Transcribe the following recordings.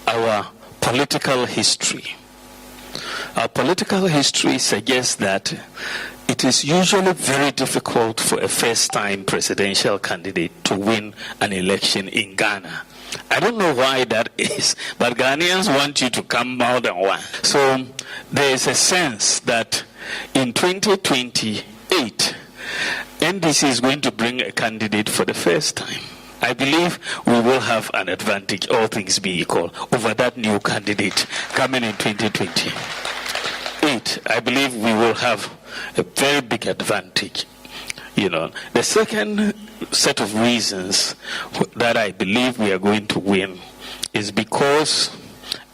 our political history. Our political history suggests that it is usually very difficult for a first-time presidential candidate to win an election in Ghana. I don't know why that is, but Ghanaians want you to come more than one. So there is a sense that in 2028, NDC is going to bring a candidate for the first time. I believe we will have an advantage, all things being equal, over that new candidate coming in 2028. I believe we will have a very big advantage. The second set of reasons that I believe we are going to win is because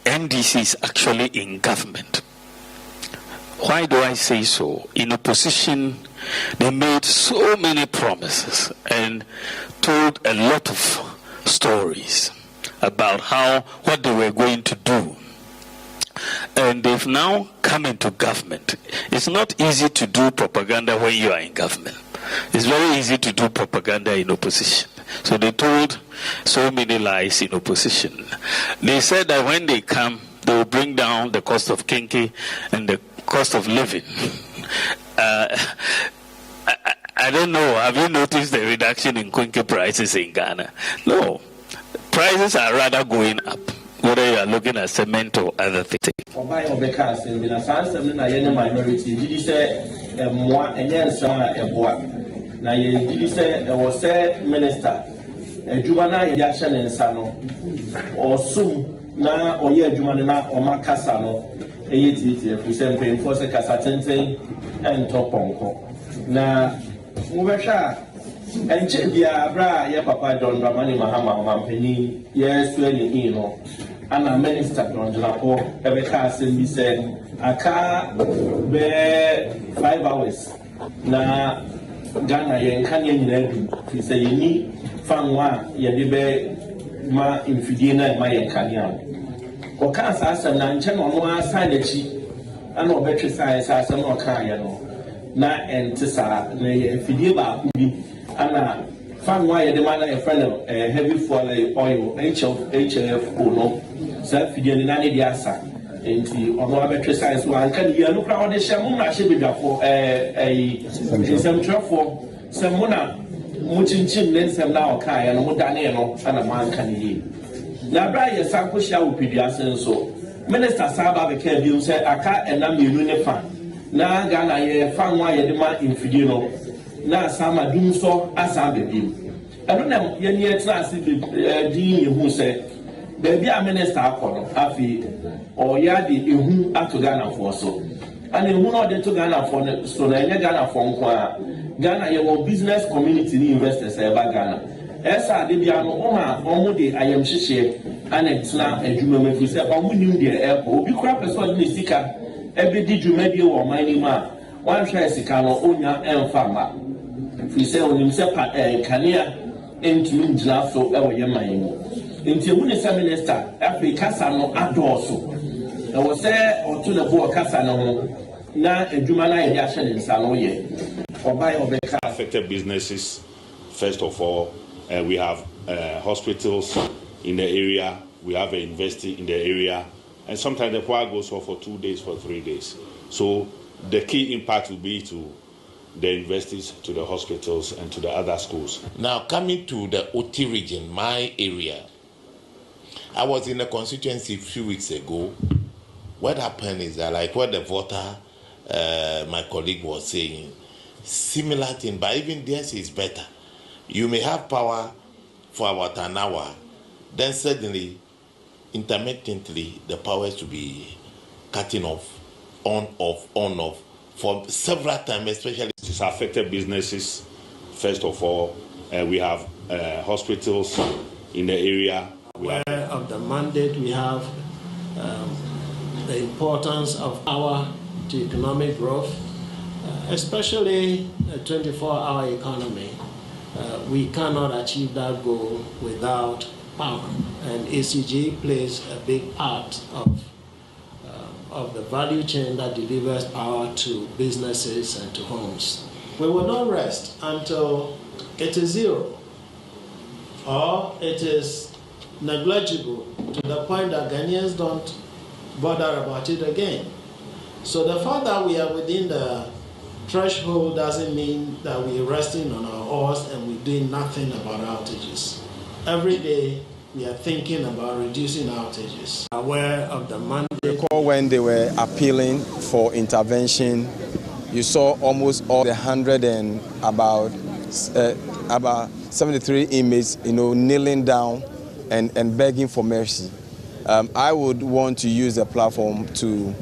NDC is actually in government. Why do I say so? In opposition, they made so many promises and told a lot of stories about what they were going to do. And they've now come into government. It's not easy to do propaganda when you are in government. It's very easy to do propaganda in opposition. So they told so many lies in opposition. They said that when they come, they will bring down the cost of kinky and the cost of living. I don't know. Have you noticed the reduction in kinky prices in Ghana? No. Prices are rather going up, whether you are looking at cement or other things. Na ye didi se wo se minister adwuma na ye ahye ne nsa no osum na oye adwuma na o makasa no eye titi fu se mpemfo se kasa tenten entoponko na wo behwa enche bia bra ye papa John Dramani Mahama mampani ye suani no ana minister John Drapo ebe ka asem bi se aka be 5 hours na Ghana yenkanya nyina du fi say ni fanwa ye de be ma infidie na ma yenkanya o ka asasem na nche no no asa da chi ana obetwe sai asasem no ka ye no na entisa na ye infidie ba ku bi ana fanwa ye de ma na ye friend heavy fuel oil HF no sa fidie ni na ne di asa enti ono abetwe science wan kan ya no kra ode hye mo na hye bedwafo semtrafo semona mo chinchin ne nsem na o kan ya no mo dane no ana man kan yi na bra ye sanko hya opiduase nso minister saba be ka bi say aka enam yenu ne fa na Ghana ye fa nwa ye de ma infidie no na sama dum so asa be bi eno na ye ni etra ase be din ye hu say baby a minister akọrọ afi oya di ehu ato Ghana for so and ehu no de to Ghana for so na enye Ghana for nko a Ghana ye wo business community ni investors e ba Ghana esa de bia no omo de ayam hihye anetna adwuma mafi se omo nim de e ko obi kura person ni sika e be di dwuma die wo man ni ma wan hwe sika no onya emfa ma fi se onim se pa kanea entumi njira so e wo ye man ni nti ewu ne minister Africa kasa no adoso e wo se otu na bo kasa no ho na adwuma na ye ahye ne nsa no ye obai obeka affected businesses. First of all, we have hospitals in the area, we have a university in the area, and sometimes the choir goes on for 2 days, for 3 days. So the key impact will be to the universities, to the hospitals, and to the other schools. Now, coming to the OT region, my area, I was in a constituency a few weeks ago. What happened is that, like what the voter, my colleague was saying, similar thing, but even this is better. You may have power for about an hour, then suddenly, intermittently, the power is to be cutting off, on, off, for several times, especially. It's affected businesses. First of all, we have hospitals in the area. Aware of the mandate we have, the importance of power to economic growth, especially a 24-hour economy. We cannot achieve that goal without power, and ACG plays a big part of the value chain that delivers power to businesses and to homes. We will not rest until it is zero, or it is negligible to the point that Ghanaians don't bother about it again. So the fact that we are within the threshold doesn't mean that we're resting on our oars and we're doing nothing about outages. Every day we are thinking about reducing outages. Aware of the mandate. Recall when they were appealing for intervention, you saw almost all the 100 and about 73 inmates, kneeling down and begging for mercy. I would want to use the platform to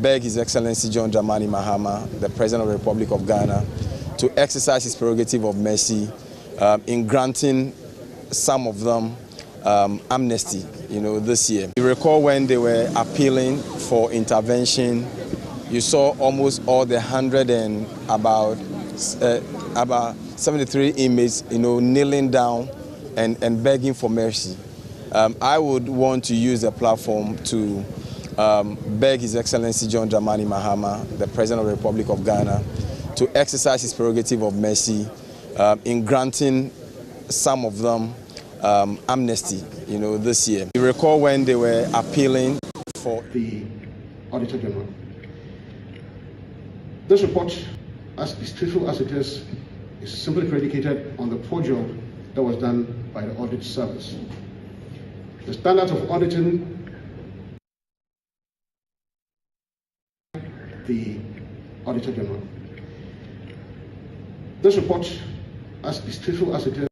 beg His Excellency John Dramani Mahama, the President of the Republic of Ghana, to exercise his prerogative of mercy in granting some of them amnesty, this year. You recall when they were appealing for intervention, you saw almost all the 100 and about 73 inmates, kneeling down and begging for mercy. I would want to use the platform to beg His Excellency John Dramani Mahama, the President of the Republic of Ghana, to exercise his prerogative of mercy in granting some of them amnesty, this year. You recall when they were appealing for the Auditor General. This report, as distasteful as it is simply predicated on the poor job that was done by the audit service. The standards of auditing the Auditor General. This report, as distasteful as it is,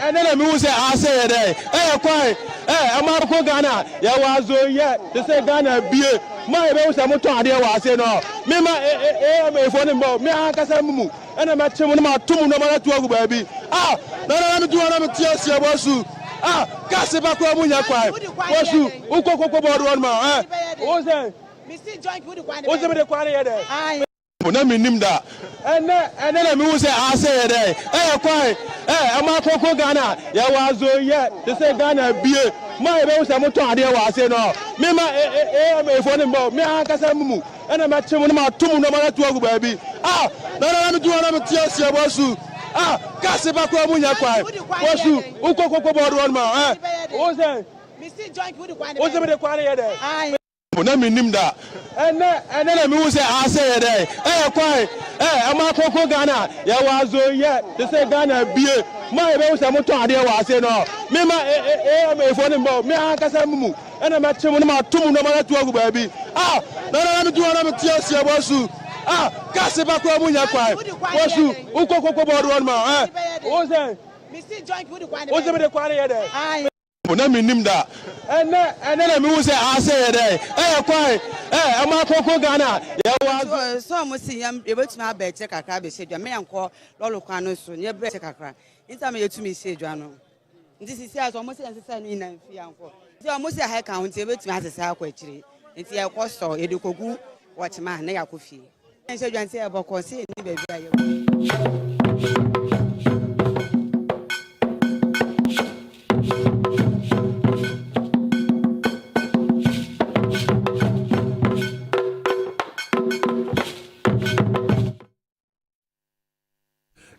and then I say, I say, hey, quiet, hey, I'm out of Ghana. Ya was yet to say Ghana beer. My boss, I'm not talking about say no. Me, my phone about me, I can say, and I'm at one of my two no matter to baby. No, I'm doing another tears. I was you. Casseba, Munya, quiet. Was you? Uko about 1 month. What's that? Mr. Joint, what's the quiet? And then I say, I say, hey, quiet, hey, I'm out of Ghana. Ya was yet to say Ghana beer. My boss, I'm not talking about say no. Me, my phone about me, I can say, and I'm at one of my two no matter to baby. No, I'm doing another tears. I was you. Casseba, Munya, quiet. Was you? Uko about 1 month. What's that? Mr. Joint, what's the quiet? And then I say, I say, hey, quiet, hey, I'm out of Ghana. Ya was yet to say Ghana beer. My boss, I'm not talking about say no. Me, my phone about me, I can say, and I'm at one of my two no matter to baby. No, I'm doing another tears. I was you. Casseba, Munya, quiet. Was you? Uko about 1 month. What's that? Mr. Joint, what's the quiet? And then I say, I say, hey, quiet, hey, I'm out of Ghana. Yeah, so I'm saying, I'm able to have a check a crab, said your man call Lolocano soon, your breast a crack. It's time you to me, say, Jono. This is almost as a son in and fianco. So almost a high count, able to have a salquetry. It's a cost or educo, watch man, they are coffee. And so you say about Corsi, baby.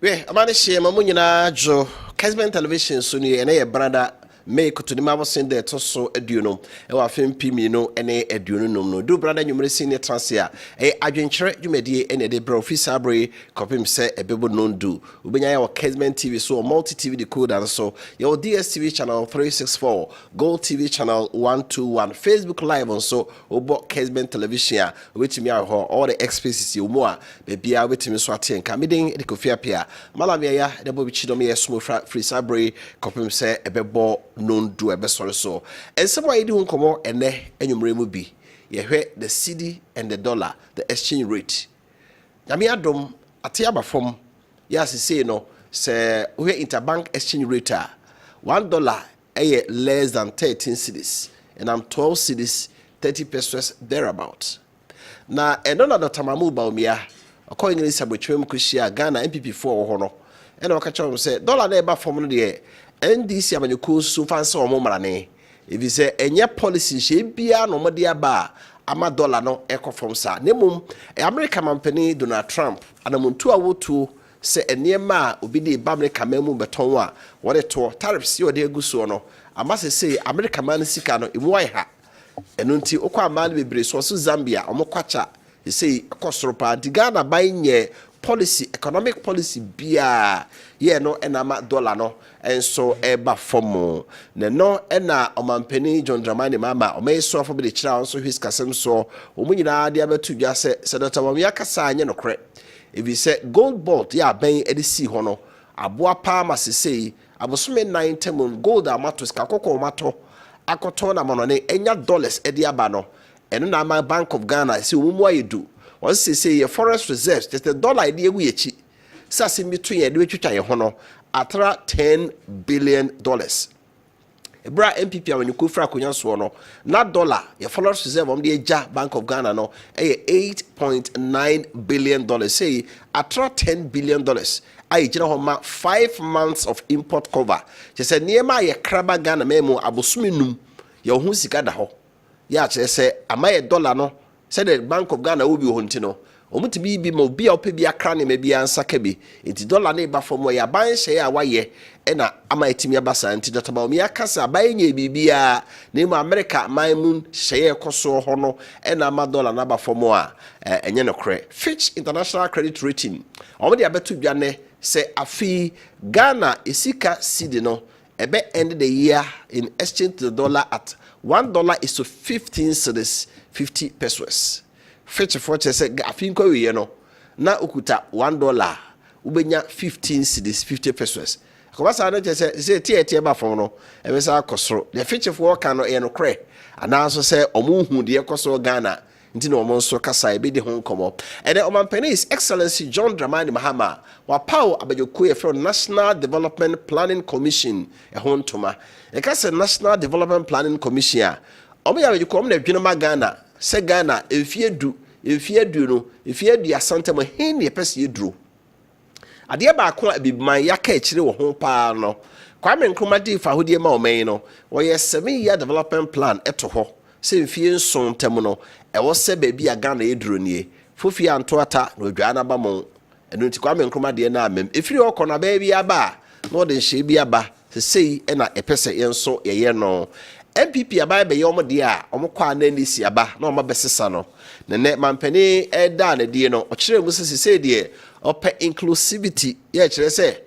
We amane she mamu nyina jo Kessben television so ni ene ye brada May Cotonima was in there to so eduno, our film Pimino, and a eduno no. Do brother you senior transia, Adwenkyere you may dear any day bro, Fisabre, copy say a baby non do. Ubenya or Kessben TV, so multi TV decoder, so your DSTV channel 364, Gold TV channel 121, Facebook Live on so, Obo Kessben television, which me are all the expenses you more, baby, I wait to me swati and committing the Kofi Appiah. Malamia, the Bobby Chidomi, smooth free sabre, copy say a bebo non do a best or so. And some way do come on and you remove be. You hear the cedi and the dollar, the exchange rate. Yami Adom, Atiaba from, yes, say no, say we interbank exchange rate. $1 less than 13 cedis, and I'm 12 cedis, 30 pesos thereabouts. Now, another tamamu baumia, according to this, Kushia, Ghana, MPP4 Hono, and I catch up say, dollar neighbor from the NDC, when you cool so fancy or more. If you say, and your policy, she be a no media bar, ama dollar no echo from sa. Nemum, American company Donald Trump, and I'm 2 hours to say a near ma ubi the Bamle Kamemu Betonwa, what a tour, tariffs you are there gusono. I must say, American man sikano, Iwaiha, and until Okwa man be Briswasu Zambia, Omokwacha, he say, Kostropa, Digana buying ye policy, economic policy, beer, ye no, and ama dollar no. And so eba fomo no ena omampeni John Dramani mama o me so for be chira so his kasem so o munyina de abetu dwa se senator Mamiya kasa anye no kre if you say gold board ya ben edisi ho no aboa pa ma sesei abosome 9 temon gold amatos kakoko mato akoto na mono ne enya dollars edi aba no eno na ma Bank of Ghana se omumu ayedu won sesei forest reserves just the dollar edi egu yechi sase between ye de twitwa ye ho no atra $10 billion. Ebra MPP when you go for akonyanso no na dollar your followers reserve on the Bank of Ghana no $8.9 billion say atra $10 billion I gina homa 5 months of import cover just say niema ye kraba Ghana memo abosumi num ye hu sika da ho ya che say amaye dollar no say the Bank of Ghana will be honti no omuti bi mo bia ope bia kra ne ma bia nsaka bi enti dollar na ba fom ya ban hye a waye na ama etimi abasa enti dotaba omi akasa ban nye bibia na mu America maimun hye ekoso ho no na ama dollar na ba fom a enye no kre Fitch International Credit Rating omudi abetu dwa ne se afi Ghana esika cedi no ebe end the year in exchange to the dollar at $1 is to 15 cedis 50 pesos. Fetch for say afinko we no na okuta $1 ubenya 15 cedis 50 pesos akobasa na say tie ba fon no e be sa akosoro the fetch for kan no e no kre ana so say omuhu de ekosoro Ghana nti na omo so kasa e be de ho nkomo and the omanpani is Excellency John Dramani Mahama wa pao abajoku e from National Development Planning Commission e ho ntoma e ka say National Development Planning Commission a omo ya abajoku omo na dwene Ghana se Ghana efie du asante mo hin ne pese yeduro ade ba ko abibiman yaka akire wo ho pa no Kwame Nkrumah di fa hodie ma o men no wo ye 7-year development plan eto ho se mfie nson tem no e wo se ba bia Ghana yeduro nie fofi anto ata no dwa na ba mo eno nti Kwame Nkrumah de na amem efiri okọ na ba bia ba no de hye bia ba se sei e na epese yenso ye no MPP abai be yom de a omkwa na ni si aba na oma besesa no ne mampani eda na die no okire mu sese de ope inclusivity ye kire se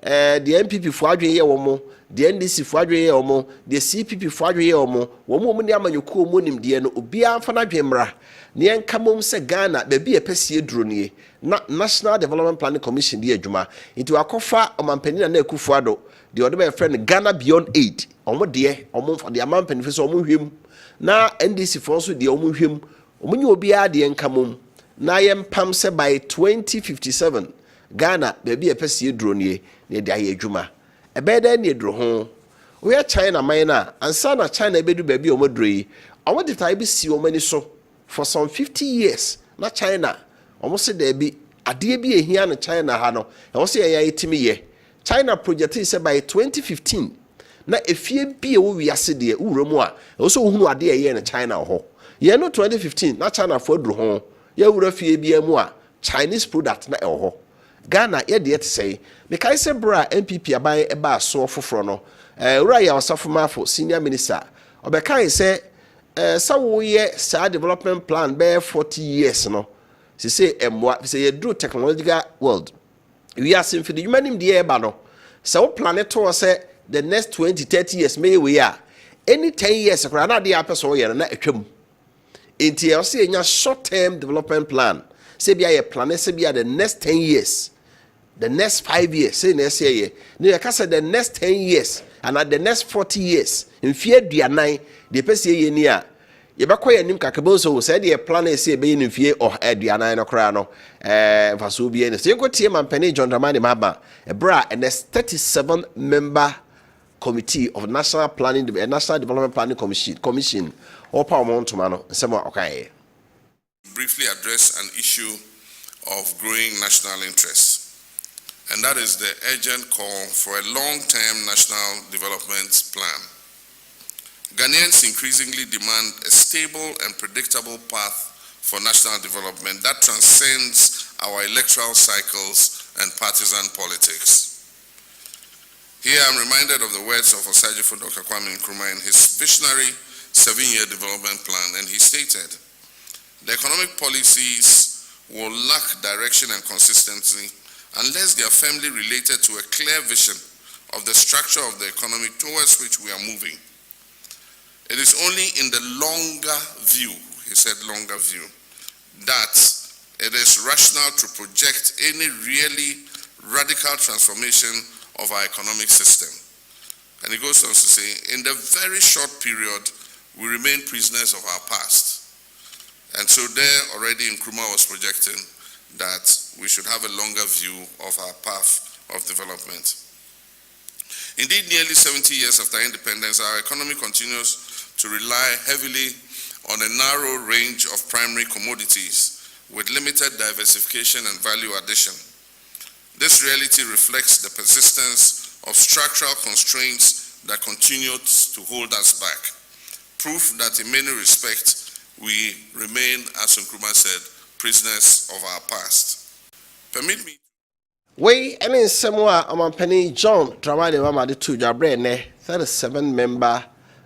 the MPP fo adwen ye wo mo the NDC fo adwen ye wo mo the CPP fo adwen ye wo mo wo mo ni amanyuko mo nim de no obi amfa na adwenmra ne enkamom se Ghana be bi epese duro nie na National Development Planning Commission de adwuma nti wakofa omampani na ekufu ado the other friend Ghana Beyond Aid omo de omo for the mampani fi so omo hwem na NDC for so de omo hwem omo nyi obi a de enkamom na yempam se by 2057 Ghana be bi epese duro nie ne de aye adwuma ebeda ne duro ho we China man na ansa na China bedu be bi omo duro yi omo de tai bi si omo ni so for some 50 years na China omo se de bi ade bi ehia na China ha no e wo se ya yetimi ye China project is by 2015 na efie bi e wo wiase de uromu a e wo so hunu ade ye na China ho ye no 2015 na China for duro ho ye wura fie bi amu a Chinese product na e ho Ghana ye de say me kai se bra MPP aban e ba so foforo no Uraya Osafumafo, senior minister, Obekai say, so ye sa development plan bear 40 years, no. She say, say you do technological world. We are saying for the human the air bano. So planet to say the next 20-30 years, may we are. Any 10 years, a crana the upper so you're not a chum. In TLC, in your short term development plan, say be a plan, say be the next 10 years. The next 5 years, say next year, the next 10 years, and at the next 40 years, in fear, dear nine, the person near. You back where Nim Kakaboso said the plan is say being in fear or Diana no crano, Vasubi, and so you got him and Penny John Dramani Maba, a bra, and there's 37 member committee of National Planning, National Development Planning Commission, or Paramount Tomano, somewhat okay. Briefly address an issue of growing national interest. And that is the urgent call for a long-term national development plan. Ghanaians increasingly demand a stable and predictable path for national development that transcends our electoral cycles and partisan politics. Here I'm reminded of the words of Osajifo Dr. Kwame Nkrumah in his visionary 7-year development plan, and he stated, "The economic policies will lack direction and consistency unless they are firmly related to a clear vision of the structure of the economy towards which we are moving. It is only in the longer view," he said longer view, "that it is rational to project any really radical transformation of our economic system." And he goes on to say, "In the very short period, we remain prisoners of our past." And so there already Nkrumah was projecting that we should have a longer view of our path of development. Indeed, nearly 70 years after independence, our economy continues to rely heavily on a narrow range of primary commodities with limited diversification and value addition. This reality reflects the persistence of structural constraints that continue to hold us back. Proof that in many respects, we remain, as Nkrumah said, prisoners of our past. Permit me. We any semua Amampeni John Dramani Mama de two Jabrene 37-member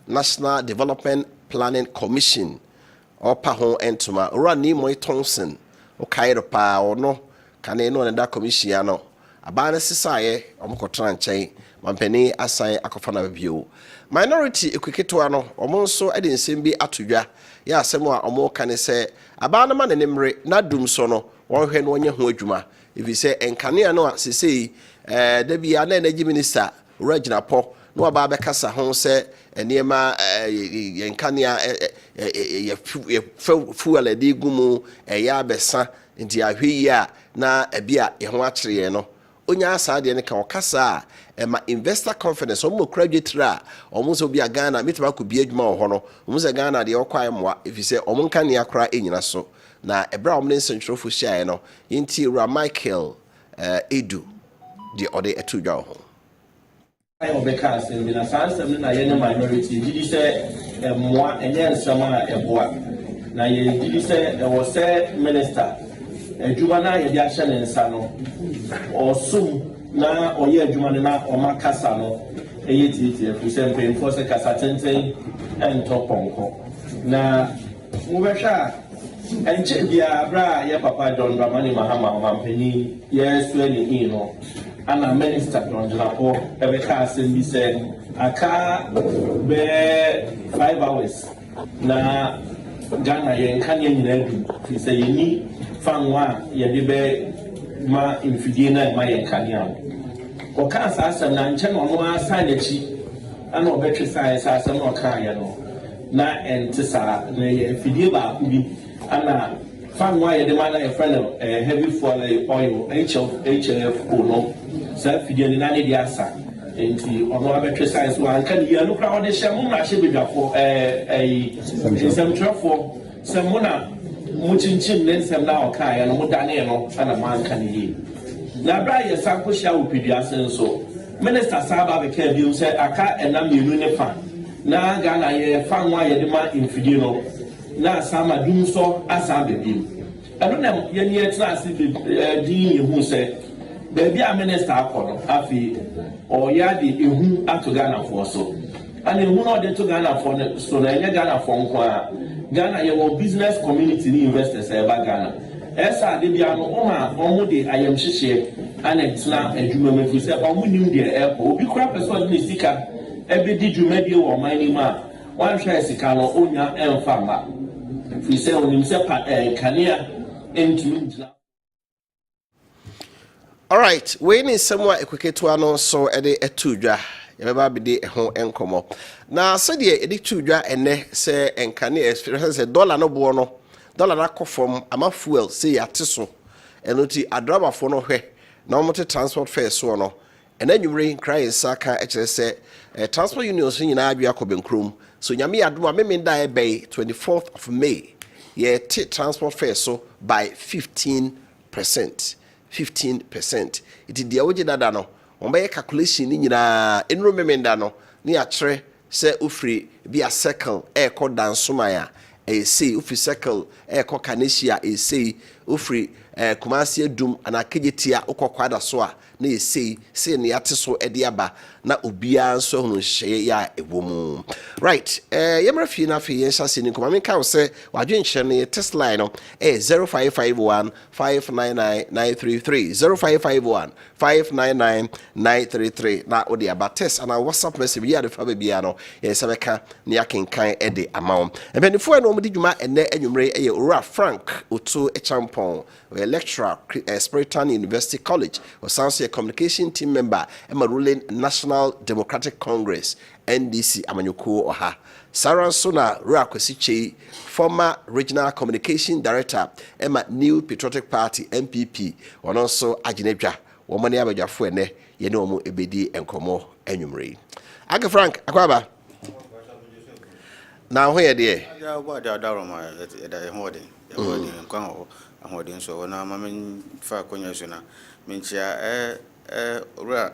National Development Planning Commission or Pahon Entuma Rani Moy Thompson o Kairo Pa or no Kane no and that commission Abana Sisaye Omkotran Chain Mampeni assign Akofana view. Minority equiketwano omonso edin sembi atudwa ya asemo a omo kane se abana ma nemre na dum so no wonhwe no onye ho adwuma if say enkane no sesei da bia na energy minister Regina Po no aba be kasa ho se eniema enkane ye fuel edi gumu ya besa nti ahwe ya na ebia ye ho akire no onya asade ne ka okasa ema investor confidence omo graduate ra omo so bia Ghana mitaba ko bia adwuma ho no omo se Ghana de okwae moa if say omo nka ne akra enyina so na ebra omo ne sentrofo hia no yinti ra Michael Edu de ode etudwa ho I obeka asem bi na sansem na ye ne minority didi se moa enye nsama eboa na ye didi se wo se minister adwuma na ye dia hye ne nsa no osum na oye adwuma na omakasa no eyetiti fu se mpemfo se kasa tenten entoponko na mubesha enche bia bra ye papa John Dramani Mahama mampeni ye sueni hino ana minister John Dramani ebeka asem bi se aka be 5 hours na Ghana ye nkanye nyina du fi se yini fanwa ye de be ma infidie na ma ye nkanye o ka asem na nche no no asa na chi ana obetwe sai asem no ka ye no na entisa na ye infidie ba ku bi ana fanwa ye de ma na ye friend heavy fuel oil HLF ko no sa fidie ni na ne dia asa enti ono abetwe sai so anka ni ya no kra ode hye mo ma hye bedwafo semtrafo semona muchinchin ne nsem na oka ya no mudane no ana manka ni na bra ye sanko hya opidua senso minister saba be ka bi se aka enam yenu ne fa na Ghana ye fa nwa ye de ma infidie no na sama dum so asa be bi eno na ye ni etra ase di ye hu se baby a minister akọ afi o ya di ehu ato Ghana for so and ehu no dey to Ghana for so na enye Ghana for nko a Ghana your business community ni investors e ba Ghana esa de bia no omo de ayem hihye anetna adwuma mefu se omo nim de e ko obi kura person ni sika ebe di dwuma die wo man ni ma wan hwe sika no onya emfa ma fi se onim se kania entumi. All right, we need somewhere equiketo ano so ede etudwa yebeba bide ho enkomo na se de ede tudwa ene se enkane experience se dollar no bo no dollar na kofom ama fuel se yate so enoti adraba fo no hwe na omote transport fare so no ena nwumre cry saka ekere se transport unions nyina adwa kobenkrom so nyame adoma memenda e bay 24th of May ye transport fare so by 15%. 15%. It is the oji dada no. Omba calculation ni nyina enro memenda no ni akere se ufri bi a circle e ko dansoma ya e sei ufri circle e ko kanesia e sei ufri kumasi edum ana kejetia ukokwada so a na e sei se ne yate so e de aba na obia nso hunu hye ya ewomu right yemra fi na fi yensa se ni kuma me ka wo se wadwenkyere ne test line no 0551 599 933 0551 599 933 na odi aba test ana WhatsApp message ya de fa ba bia no yesabeka ne yakenkan e de amawo ebenifo no omdi dwuma enne anwumre eye ora Frank otu echampon lecturer Spiritan University College or Science Communication team member Emma ruling National Democratic Congress NDC amanyuko oha Sarah Sona Rakwesiche former regional communication director Emma New Patriotic Party MPP and also Aginebja womani abajafo ene yene omo ebedi enkomo anwumre Aka Frank akwaba na ho ye de ya gba da daro ma da hode nkwan ahode nso na ma men fa konya so na menchia ora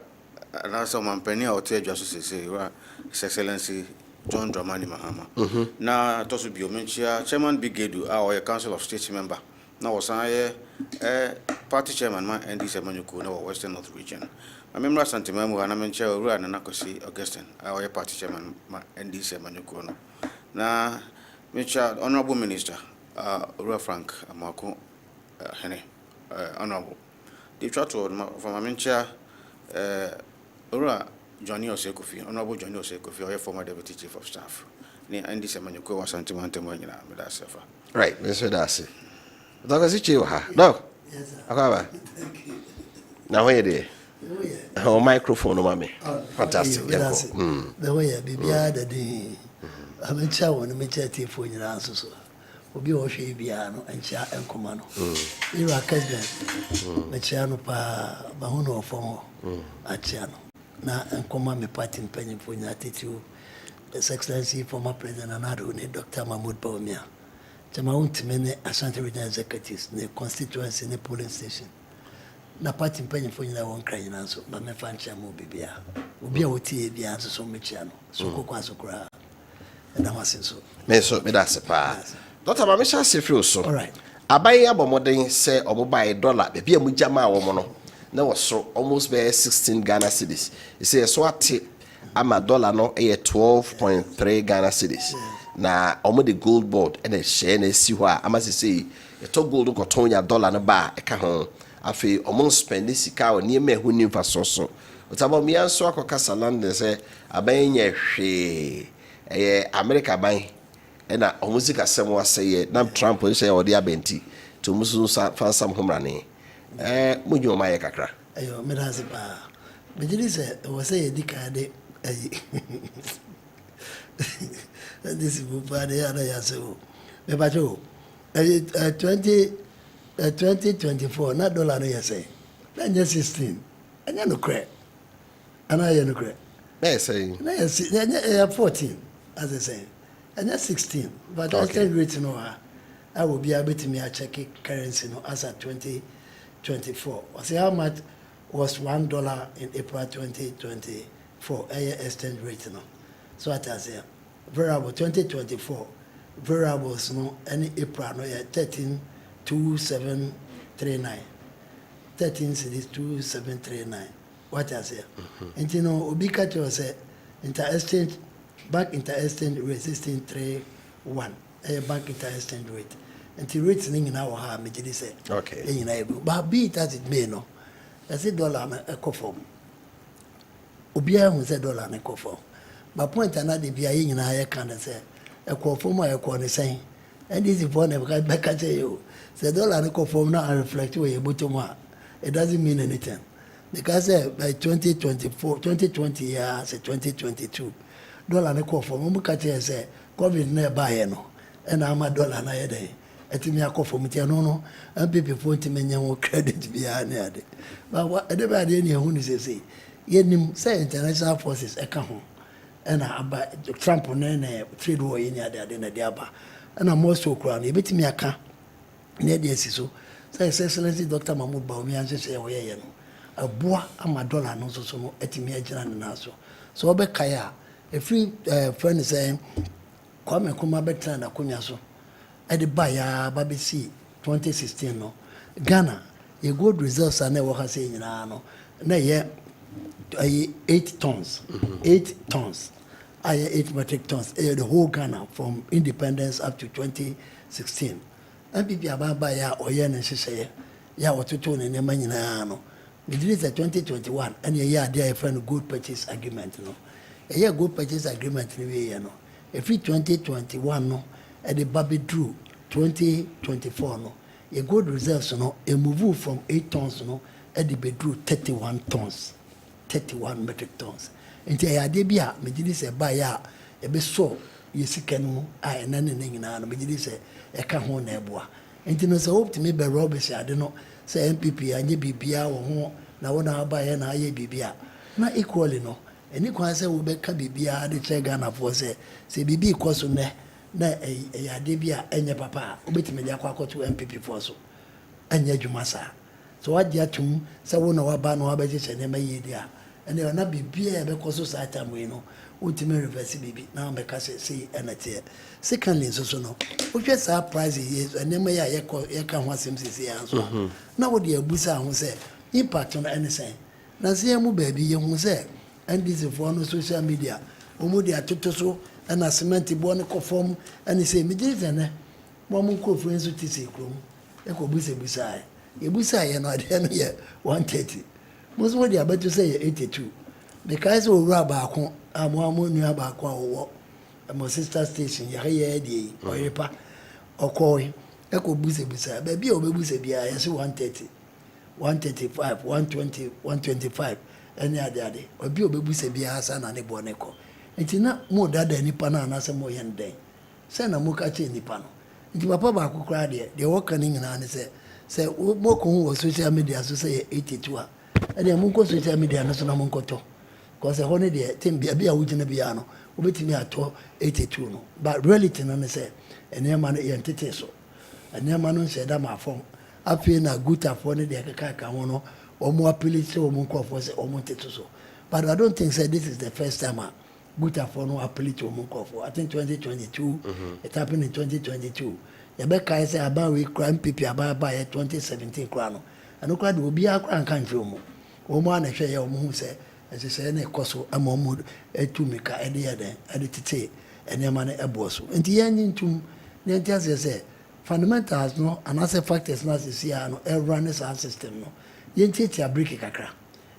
na so mampani a otu adwa so sese ora His Excellency John Dramani Mahama na to so bio menchia chairman Bigedu a o council of state member na wo san ye party chairman ma NDC Manyuku na Western North region amemra santimamu na menchia ora na nakosi Augustine a o party chairman ma NDC Manyuku no na menchia honorable minister Ura Frank Amako Hene honorable the chat from Amincha Ura Johnny Osekofi honorable Johnny Osekofi or former deputy chief of staff ni Andy Semanyuko was Santimante Moyna Medasefa right Mr. Darcy Dr. Zichi ha no yes sir akaba now where there oh microphone mama fantastic the way bibia the Amincha won me chat phone nyina so obi o hwe bia no ancha enkoma no ira Kessben me chia no pa ba hu no ofo achia no na enkoma me party mpanyimfo nya tetu His Excellency former president Anado ne Dr. Mahmoud Bawumia chama untime ne Ashanti Regional Executives ne constituency ne polling station na party mpanyimfo nya won kran na so ba me fa ncha mo bibia obi a wotie bia so me chia no so kokwa so kra na masinso me so me da se pa Dr. Mamisha Sefio so. All right. Abaye abomoden say omobai dollar be bia mu jama wo no na wo so almost be 16 Ghana cedis. You say so ate ama dollar no 12.3 Ghana cedis. Na omo the gold board and a share na si ho a ama say to gold ko tonya dollar no ba e ka ho. Afi omo spend sika o nie ma hu ni fa so. Otaba mi anso akoka London say abaye nya hwe America ban ena omusika semo aseye na Trump say odi abenti to musu fa sam homrane munyo maye kakra ayo medaze ba bejiri se wo say edika de this bubade ana ya se o me ba jo 2024 na dollar no yese na 16 anya no kre ana ya no kre na say na 14 as I say and that's 16, but I still rate no I will be able to me a check currency no as at 2024. I say how much was $1 in April 2024 exchange rate no. So I say variable 2024 variables no any April no 132739. 13 cities 2739. What I say? And you know, Obika to say inter-exchange, bank inter-exchange rate 1631. Bank inter-exchange rate. And the rates in our hand, me say. Okay. But be it as it may, no. I say dollar a conform. Obia who said dollar and conform. But point another be in a can say a conform or a corner saying. And this is one of back at you. Say dollar and conform now and reflect where you put more. It doesn't mean anything. Because by 2024, 2020 years, 2022, dollar and conform, Mukachi say, COVID nearby, no. And I'm a dollar na day. At me a cough from no, and people point to me credit behind it. But what everybody in here who say, Yenim say international forces a come and about Trump on a trade war in there than a diaba. And I'm also crown, a bit me a car near the so. Say, Excellency Dr. Mahmoud Baumi and say, oh, yeah, a boa and my dollar no so at me a general. So, Obekaya, a free friend is saying, come and come better than a cunyaso. At the Baya Babisi 2016, no Ghana, a good results are never saying in Ano. Nay, 8 tons, 8 tons, 8 metric tons, the whole Ghana from independence up to 2016. And people about Baya or Yen and she say, ya what to tone in the Manino. It is 2021, and a year there, a friend good purchase agreement, no. A year good purchase agreement, no. A free 2021, no. At the Baby Drew 2024 no a good reserves no a move from 8 tons no at the bedrew 31 tons 31 metric tons and I debia me did say buy ya e be so yesika no a na ne nyina no me did say e ka ho na eboa and no say hope to me be rubbish ade no say MPP anye bibia wo ho na wo na buy na aye bibia na equally no any kwan say wo be ka bibia de che Ghana for say bibi ikoso ne na ya debia enye papa obetime dia kwa to MPP for so enye adwuma sa so wagye atum se wo na waba na wabaje che ne maye dia ene na bibia be koso sa atam we no ultimate reverse bibi na be ka say enate secondly so no wo hwe sa price yes ene maye ye ka ho asem sisi ya so na wo de abusa ho se impact on anything na se mu ba bi ye hu se and this for no social media omo de atoto so and a cement born conform and he say, Mijane, Mamma friends with this room. Echo Busa Busai. You Busai and I didn't hear 130. Most what you are about to say 82. Because we rub back home, I'm one near back one walk. And my sister station, Yahya, or Yepa, or Koi, Echo Busa Busai, baby or Busa Bia, I say 130, 135, 120, 125, any other day, or Bio Busa Bia, son and a bonneco. Nti na mo dada nipa na anase mo yen den se na mo ka che nipa no nti papa ba akokra de woka ni nyina ne se mo ko hu social media so say 82 a e mo ko social media no so na mo nkoto ko se ho ne de tem bia bia wugina bia no obetimi ato 82 no but reality no ne se ene ma no yen tete so ene ma no se da ma fon afi na guta fo ne de kaka ho no o mo appeal se o mo nkofo se o mo tete so but I don't think say this is the first time good for no apply to Munkofo. I think 2022, it happened in 2022. Yabeka say about we crime people about by 2017 crown. And no will be a crown country. Woman, I share your moon say, as I say, any coso, a momod, a tumika, any other, a little, and your money a boss. And the ending to Nantias say, fundamentals no, and as a fact is not to see no, a runners our system no. Yen teacher break a crack.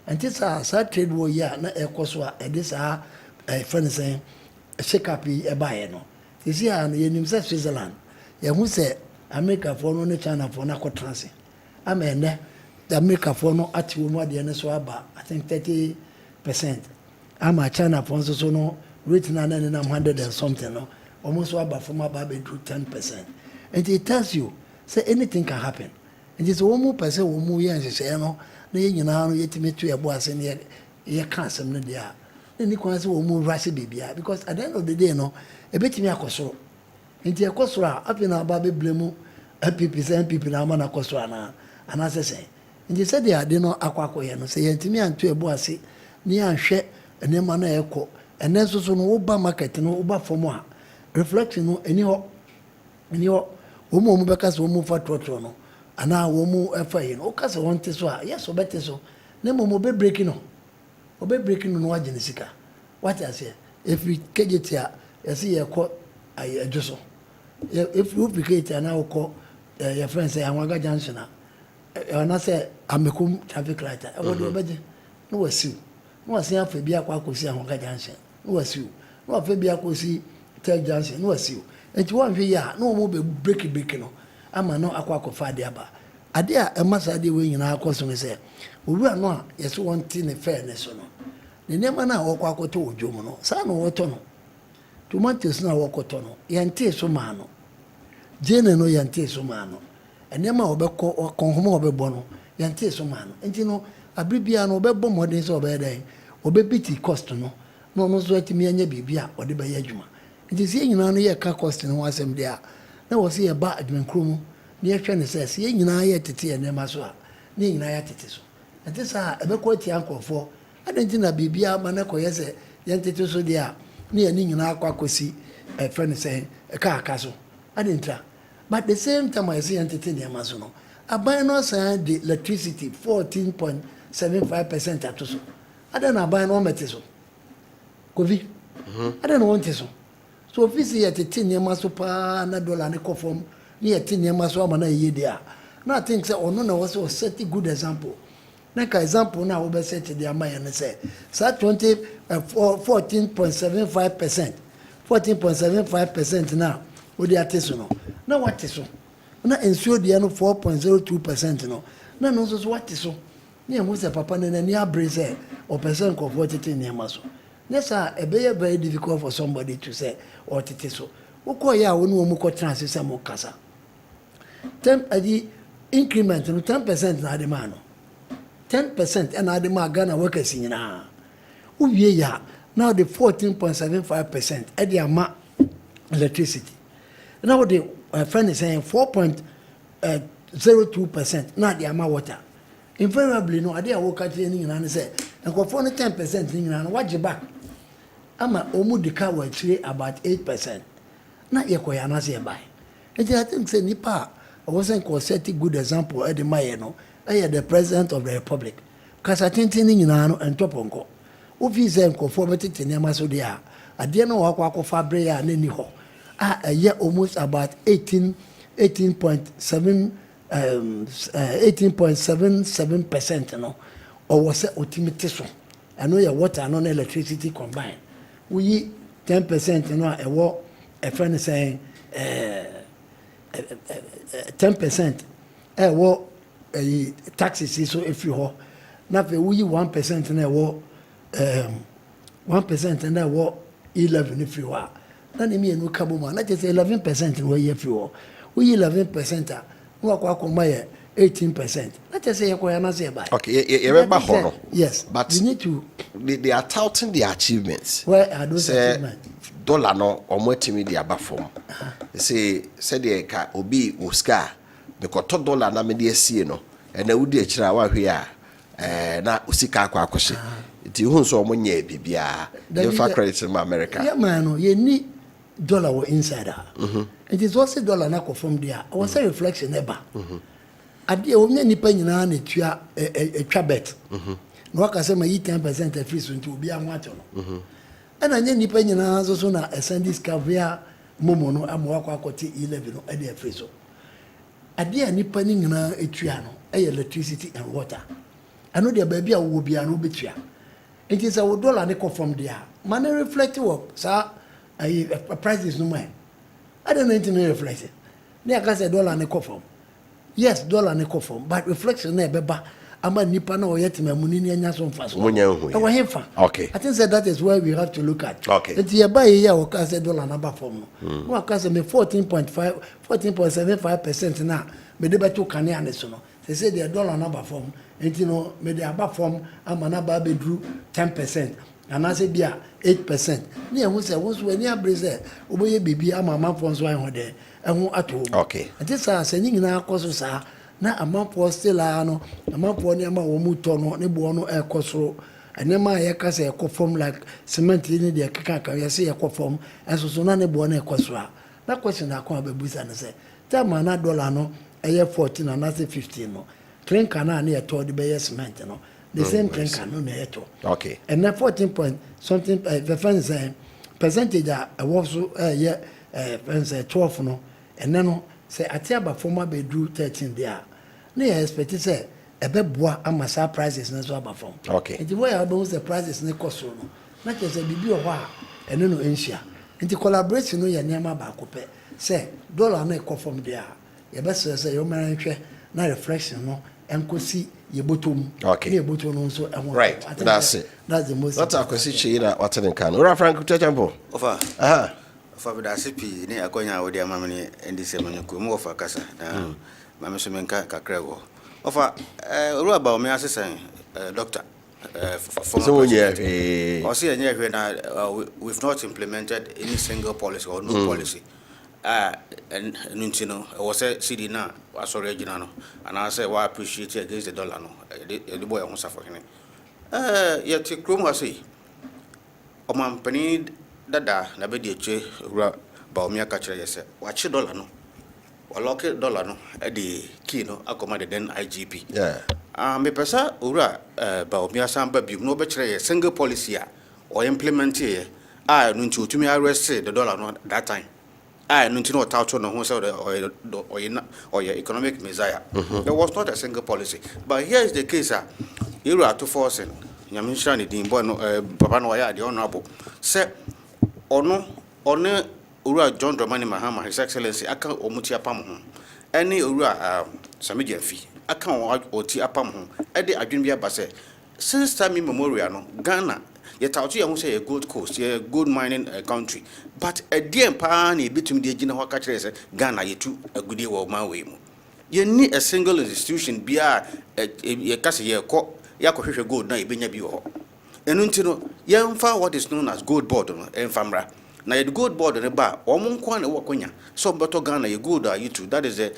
And this are sad trade war, ya, not a coso, and this are. Friend saying a shake up a buyer no. This year and you say Switzerland. You who say America for no China for narco transit. I mean the America for no at more than so about I think 30%. I'm a China for so no written and 100 and something no. Almost about from about 10%. And it tells you say anything can happen. And it's one more person who move and say no, you know yet me to a boss and you can't some there. Any cause will move rush baby because at the end of the day no a bit me a cosro into a cosra up in our baby blemu people na man a cosra and as I say and you said they are no aqua no say to me and to a bossy near and share and then man echo and then so no uba market no uba for more reflection no any woman because we move for trotro no ana wo mu efa yi no o ka se won te so a yes o bete so na mo be break no no waje ne sika what I say if we kejeti a yes ye ko ay adwoso if you pick na o ko your friend say Anwaga Junction na say amekum traffic light e wo de obeje no wasiu no wasi afa bi akwa akosi Anwaga Junction no wasiu no afa bi akosi Tel Junction no wasiu enti wo hwe ya no mo be break no ama no akwa akofa de aba ade a emasa de we nyina akoso ne say owura no a yeso wonti ne fairness no ne nema na wokwa akoto odwom no sa no woto no tomatoes na wokoto no yente so ma no jene no yente so ma no enema obekọ konhoma obebo no yente so ma no enti no abribia no obebo modern so obeden obebiti cost no no so atimi anya bibia ode be adwuma enti sie nyina no ye ka cost no asem dia na wo se ye ba Adwenkyere mu ne yehwe ne se sie nyina ye tete enema so a ne nyina ya tete so enti sa ebekọ ti ankofo adenti na bibia ma na koye se yente so dia ne ye nyina akwakosi friend say ka aka so adenta but the same time I see entertain them as no aban no say the electricity 14.75% atoso ada na aban no mete so covid ada no want so office yet tin them so pa na dollar ne kofom ne yet tin them so ama na ye dia na I think say ono na was set a good example na ka example na we be set the aman ne say 14.75% now odi ateso no na wateso na ensuo dia no 4.02% no na no so wateso na emu se papa na ni abreze o percent of 40 ni amaso yes e be very difficult for somebody to say or teteso ukọ ya wonu omu ko transfer mo kasa tem adi increment no 10% na ade ma no 10% na ade ma Ghana workers nyina uwie ya now the 14.75% ade ama electricity. Now the friend is saying 4.02% now the amount water. Invariably, no idea what catching in and say, and for 10% in and watch your back. Ama omu the car will trade about 8%. Not your koyana say by. And I think say Nipa, I wasn't setting good example at the Mayeno, I had the president of the republic. Because I think in and top on Ufi Zen conformity to Nemasodia. I didn't know what Fabrea and any ho. A year almost about 18.77%, you know, or was it ultimate? I know your water and electricity combined. We 10%, you know, a friend is saying 10%. Taxes so if you ho, not we 1% and 1% and 11 if you are. Nani mi enu kabuma na just 11% we ye fuel we 11% no akwa maye 18% na just say ko ya na say buy okay you remember hono yes but you need to they are touting the achievements where are those achievements dollar no omwetimi dia ba form say de ka obi oscar because $1 na me de asie no e na wudi akira wa hwe a na osika akwa akose ti hu so omonye bibia you fa credit in America yeah man no you need dollar were inside it is also dollar na from there I was a reflection eba ade onye nipa nyina na tua etwa bet no aka say ma yi 10% free so nti obi anwato no ana nye nipa nyina so na send this cavia momo no amwa akoti 11 no ade free so ade a nipa ni nyina etua no electricity and water ano de ba bia wo bia no betua it is a dollar ne from there man reflect work sa prices no man I don't know anything reflect ne aka say dollar ne from yes dollar ne from but reflection na beba ama nipa na oyetima muni ni anya so mfa so okay I think that is where we have to look at okay it ye buy here o ka say dollar number from no aka say me 14.75% na me de beto kane ane so no say the dollar number from enti no me de aba from ama na ba bedru 10% and I say bia 8% ne ehun say won so ani abreze oboye bibi ama manfo so an ho de ehun ato okay enti sa sani nyina akoso sa na amanfo still ano amanfo ne ama wo mu to no ne bo no ekoso enema ye ka say ekofom like cement ni de kaka ye say ekofom enso so na ne bo no ekoso a na question na akon abebusa ne say tama na dollar no ɛyɛ 14 and another 15 no clinker na na yɛtɔ de bɛyɛ cement no the same clinker no na yɛtɔ okay and then 14 point something the friends percentage a ɛwɔ so ɛyɛ friends 12 no and then no say atiaba former bedroom 13 there na yɛ expect say ɛbɛboa ama saa prices na so aba from okay nti wo ya ɔbɛhu sɛ prices ne kɔ so no na kyerɛ sɛ biribi wɔ hɔ a ɛno no ɛnhyia nti collaboration no yɛ nneɛma baako pɛ sɛ dollar no ɛkɔ fam deɛ a yɛbɛsrɛ sɛ yɛmmara nhwɛ na reflection no ɛnkɔsi yɛbɔtɔ okay na yɛbɔtɔ no nso ɛho right that's it that's the most what akwasi chii na wate ne kan ora frank tuachampo ofa aha ofa bidase pi ne akonya wodi amamne endi semane ko mu ofa kasa na mame so menka kakra wo ofa ru aba o me asesen doctor so when you we've not implemented any single policy or no policy and nuntino was a city na sorry no and I say why appreciate against the dollar no the boy won suffer him yet krom was say o man pani dada na be de che ura ba o me aka kire yese wa che dollar no wa lock dollar no e de key no akoma de den IGP me pesa ura ba o me asamba bi no be kire ye single policy or implement here nunti otumi arrest the dollar no that time nunti no touch on who say or economic messiah there was not a single policy but here is the case you are to forcing nyamisha ni dimbo no papa no ya the honorable say ono ura John Dramani Mahama his excellency aka omuti apam ho any ura Samijemfi aka oti apam ho e de adwene bia ba say since time memorial no Ghana yet out here who say a gold coast, a gold mining country. But a dear pan, a between the Gina Hawkatcher, Ghana, you two a good deal of my way. You need a single institution, be a cassia court, Yako gold, now you been a bio. And until young far what is known as gold board and famra. Now the gold board on the bar, or Monkwan or Wakonya. So, but Ghana, you good are you two. That is a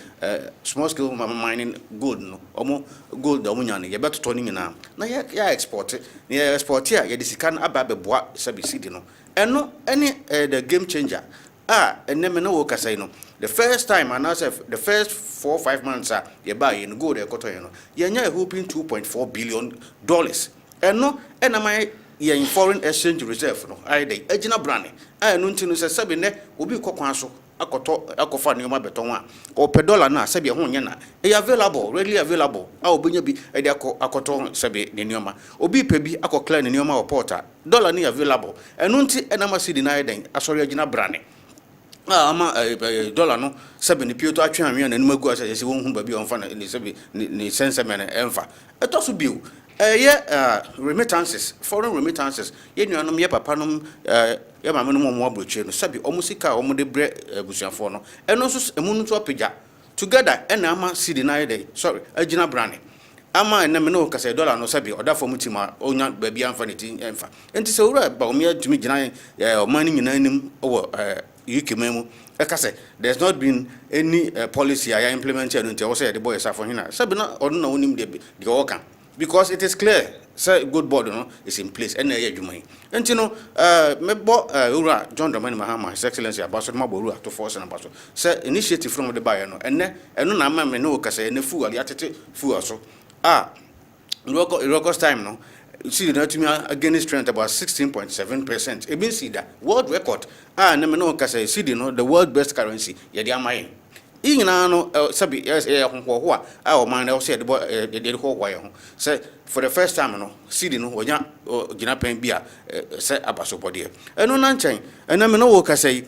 small scale mining gold, no, or more gold, the Munyan, you better turning in now. Now, yeah, export it. Yeah, export here, you can ababe bois, sabi sidino. And no, any the game changer. And never know what I say no. The first time, and I said the first 4 or 5 months, you buy in gold, you're hoping $2.4 billion. And no, and am I. In foreign exchange reserve no aide agina brane no ntinu se sebe ne obi kokwan so akofa ne ma beton a o pe dollar na sebe ho nya na e available readily available obenya bi e de akoto sebe ne nioma obi pe bi akokla ne nioma o porta dollar ni available eno nti enama sidi na aide asori agina brane ama dollar no sebe ne pieto atwe anwe na nmagu ase se won hu ba bi on fa na ne sebe ne sense me na enfa etoso biu remittances, foreign remittances. You know, me papa no, ya mama no mo abroche no. Sabi omusika omude bre busuafo no. Eno so emunu to apija. Together, and ama cedi na day. Sorry, agina brane. Ama na me no kase dollar no sabi oda for mutima onya ba bia amfa ne tin emfa. Enti se wura ba o me atumi gina omani nyina nim owo UK memu. Ekase there's not been any policy I implemented until I say the boy safo hina. Sabi na onu na onim de oka. Because it is clear, say good board is in place, and and you know, ura John Dramani Mahama, His Excellency Ambassador Maboru to force and ambassador. Say initiative from the buyer, and no man no say ne fool aliatete fool so. Record time no. See the to me against trend about 16.7%. It means see that world record. No say see the world best currency. Yadi no sabi ho a man na say the boy the ho ho say for the first time no cedi no onya gina pen bia say abaso body eno na nchen ena me no wo ka say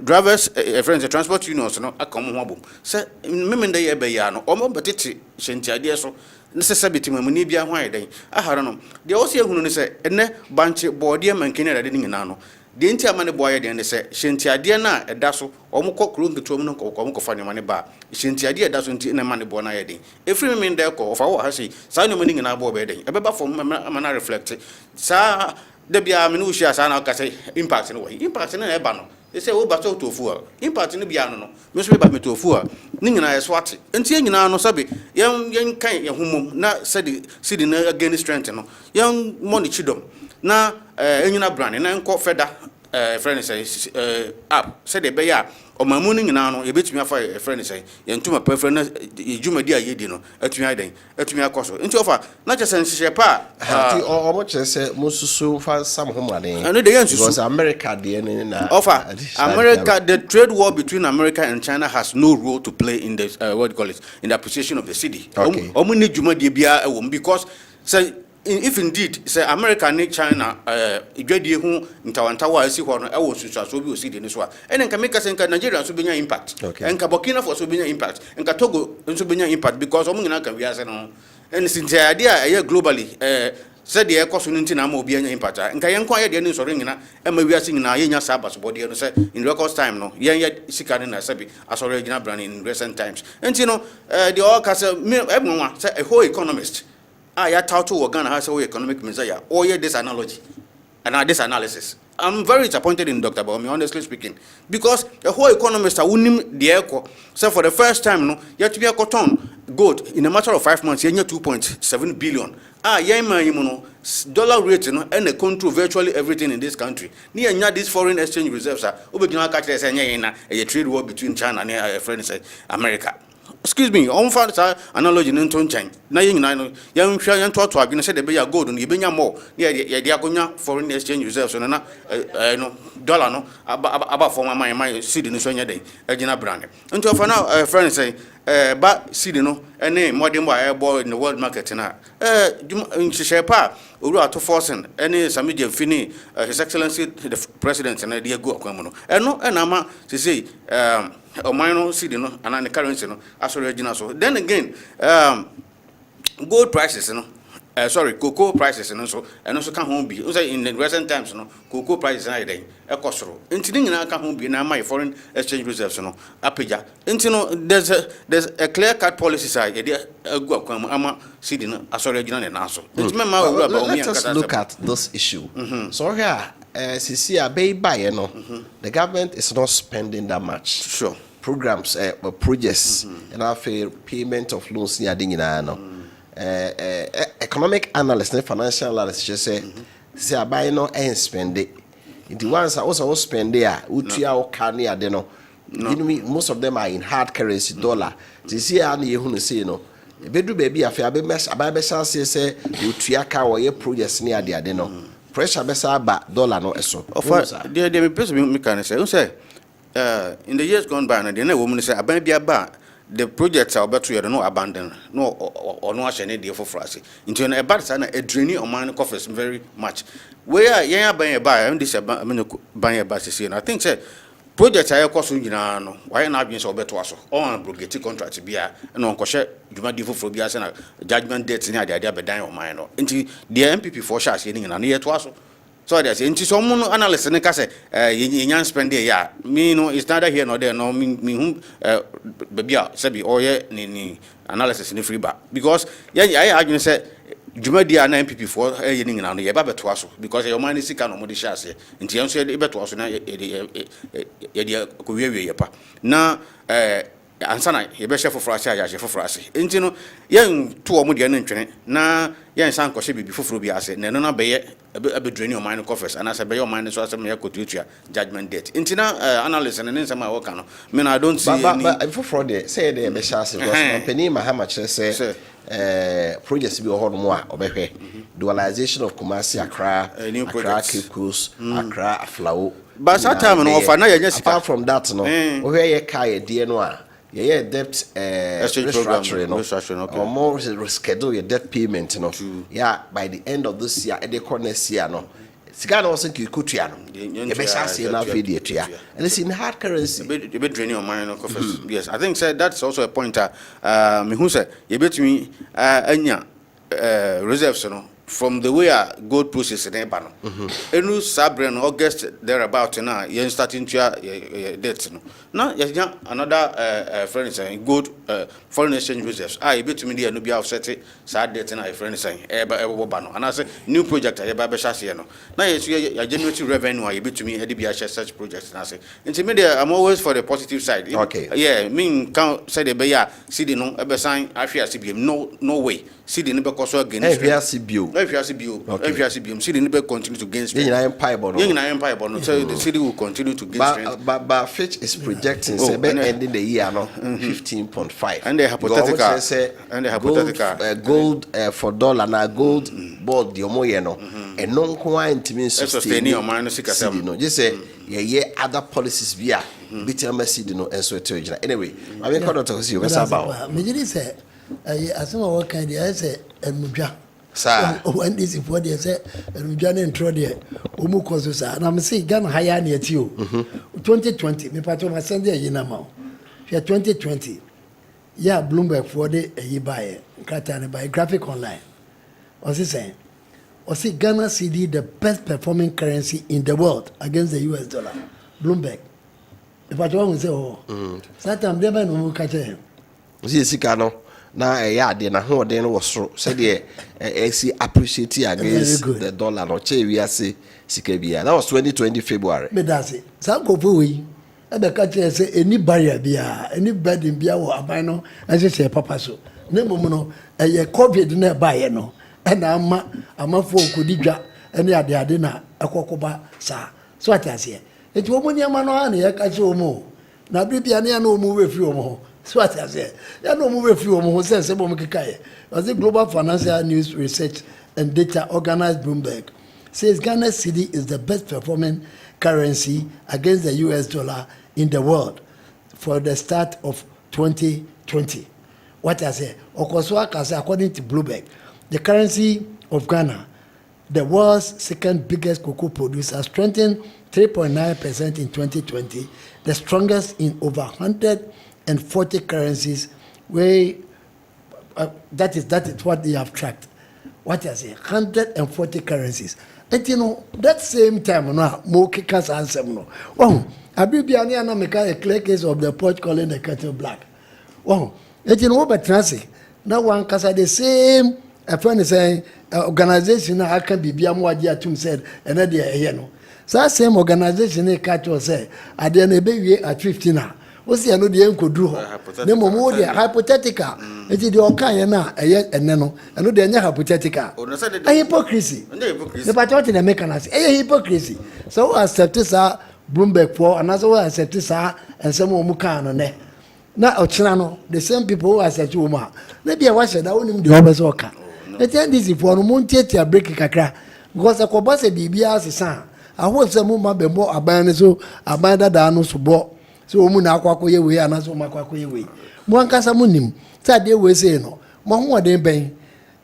drivers friends transport unions no akom ho abom say me nda ye be ya no o mo betete hentiade so ne se sabiti mamuni bia ho ayeden ahara no de o se ehunu ne say ene banche body mankene rade ni nyina no de nti amane boye de ne se hentiade na eda so omukọ kronketom no komukọ fa nyama ne ba hentiade eda so nti na mane bo na ayeden efiri me nda ko fa wo ha sei sa no mani nyina bo be den ebeba fom amana reflect sa de bia me no hia sa na ka say impact no we impact na eba no e say wo ba so tofu a impact no bia no me so be ba me tofu a ni nyina yeso ate nti nyina no sabe yen kan ye humom na sidi na against strength no yen money chidom na enyina brand na enko feda friend say app said the beya or my morning now you bet me a friend say to my preference jumadi a yedi no atumi den atumi akoso nti ofa na chese nhye pa or much say mususu fa some homane and the answer because America the na offer America the trade war between America and China has no role to play in this what do you call it in the appreciation of the city omuni jumadi bia because say if indeed say America and China idwadie hu ntawantawa asi ho no e wo susuaso bi osi de ne so a ene nka make sense Nigeria so benya impact enka Burkina Faso benya impact enka Togo so benya impact because omo nyina ka wiase no ene sinti ade a globally said the ekoso nti na ma obi anya impact nka yen kwa ye de ne so nyina e ma wiase nyina ye nya sabas body no say in record time no yen ye sika ne na sabi asore gina brand in recent times enti no the all ka say ebonwa say a whole economist ya touted Ghana has a economic messiah or this analogy and this analysis. I'm very disappointed in Dr. Baumi, honestly speaking, because the whole economists are winning the echo. So for the first time, no, you have to be a cotton gold in a matter of 5 months. You need 2.7 billion. Dollar rate, and they control virtually everything in this country. Near these foreign exchange reserves are over a trade war between China and friends America. Excuse me, on found analogy in Tonchang. Na young Shayan to have been said be a gold and you bring more. Yeah, Diagonia foreign exchange reserves and no dollar no about for my seed in the Sonia day, Agina brand. Until for now, friends say, but seed no, a name more than by a boy in the world market. In Shishepa, Uru to forcing any Samija Fini, His Excellency the President and idea go Quamono. And no, and Ama to say, or minor seed, and the currency, as original. So then again, gold prices, cocoa prices, and also can home be. In the recent times, cocoa prices are a costro. Incident I can home be now my foreign exchange reserves, Appiah. And there's a clear cut policy side, a go ama seed, as original and also. Let us look at this issue. So here, the government is not spending that much. Sure. Programs, projects, and after payment of loans near economic analysts, financial analysts just say, I buy no and spend it. The ones I also spend there, most of them are in hard currency, dollar. This year, I say no. Bedroom baby, I feel I buy best say, you triaka or your projects near the adeno. Pressure besa ba dollar no eso. The person me can say in the years gone by, and the woman say abandon the projects are about to no abandon no or no actually deal for us. Into a bad sign a draining on mine coffers very much. Where yeah buying a buy and this buying a basis and I think say projects are cost no why not being so better also on brogate contract to be and on koshe you might for bias and judgment dates in the idea of dying on mine into the MPP for shots in and near to us. So there's into some analysts and say, you spend the year. Me no, it's neither here nor there, no me whom baby sabi or ye analysis in the free bar. Because I argue say Jumadi and MPP for yening and the Baba to us because your mind is sick and modi shares until you said it to us now ansana ye be chef for us ya chef for us enti no yen to omo de no na yen san ko shebi foforo bi ase na no na be ye be draining your mind coffers and as be your mind so as me kotutua judgment date enti na analyst and nsem a work no me na I don't see any but foforo de say de be chance because company mahama say projects bi ho no mo a obehwe dualization of Kumasi Accra Cape Coast Accra Aflao but that time no offer na ye apart from that no where ye kai de no a yeah, debt restructuring, or more reschedule your debt payment, yeah, by the end of this year, at the corner year, no. Sigano also could and it's in hard currency. You be draining your mind, of course. Yes, I think said that's also a pointer. Who said you bet me reserves, from the way I gold process in Ebano. Enu Sabren August thereabout now, you're starting to debts. Now, another friend saying good foreign exchange reserves. I bet to me the Nubia offset sad debts and I friend saying Ebano. And I say new project I have Shasiano. Now it's your generating revenue. I bet to me EDBH such projects. And I say, intermediate, I'm always for the positive side. Okay. Yeah, mean count say the Beya, see the no ever sign, I fear CBM. No way. See the neighbor cost again. CBU. If you see BM, city will continue to gain strength. So the city will continue to gain strength. But Fitch is projecting ending the year 15.5. And the hypothetical. Gold for dollar na gold board the omoye no. And non quite sustain your mind. Just say other policies via bitter city no and so anyway. I mean, what to see about. Me say, as soon what kind I say and sir, when this is what they say, and Johnny and Trodier, Umu Kosusa, and I'm saying Ghana higher near you. 2020, me part of my Sunday, you know, 2020. Yeah, Bloomberg for the ye buy Katana by graphic online. What's he saying? Was it Ghana CD the best performing currency in the world against the US dollar? Bloomberg. If I don't say, oh, sometimes they might not catch him. See, Sicano. Now, na who then was so said, AC appreciate against the dollar or che we say Sikabia. That was 2020 February. But that's it. Some go for we. And the country say any barrier bia, any bed in bia or abino, as you say, Papa so. No, a COVID in a buyer no. And I'm a folk could digga any other dinner, a cocoba, sir. So what I say. It's woman Yamano, I catch you more. Now, Bibiania no move a few more. So what I say, you know, move a few more sense about Mikaye. As the Global Financial News Research and Data Organized Bloomberg says Ghana cedi is the best performing currency against the US dollar in the world for the start of 2020. What I say, according to Bloomberg, the currency of Ghana, the world's second biggest cocoa producer, strengthened 3.9% in 2020, the strongest in over 140 currencies, where that is what they have tracked. What I say, 140 currencies. And you know, that same time, no, more kickers answer no. Oh, Abibiani and make a clear case of the pot calling the kettle black. Oh, and you know, but transit. Now one casa the same. A friend is saying organization I can be Biamwadia Tum said, and then they know. So that same organization they catch or say, I didn't be at 15 now. What's the other the uncle drew? No more hypothetical. It is the Okayana, and Nano, and no, they are hypothetical. A hypocrisy. The patriotic Americans, a hypocrisy. So I accept this Bloomberg for another one, accept this and some more Mukan on there. Now, Ochinano, the same people who accept you, maybe I was the only the Obas Oka. The ten is if one won't take a break kakra, because a Kobasa BBS is son. I hope some more be more abandoned, abandoned than no so umuna kwakoye we anaso makwakoye we mwankasa munim tade we say no mo ho de ben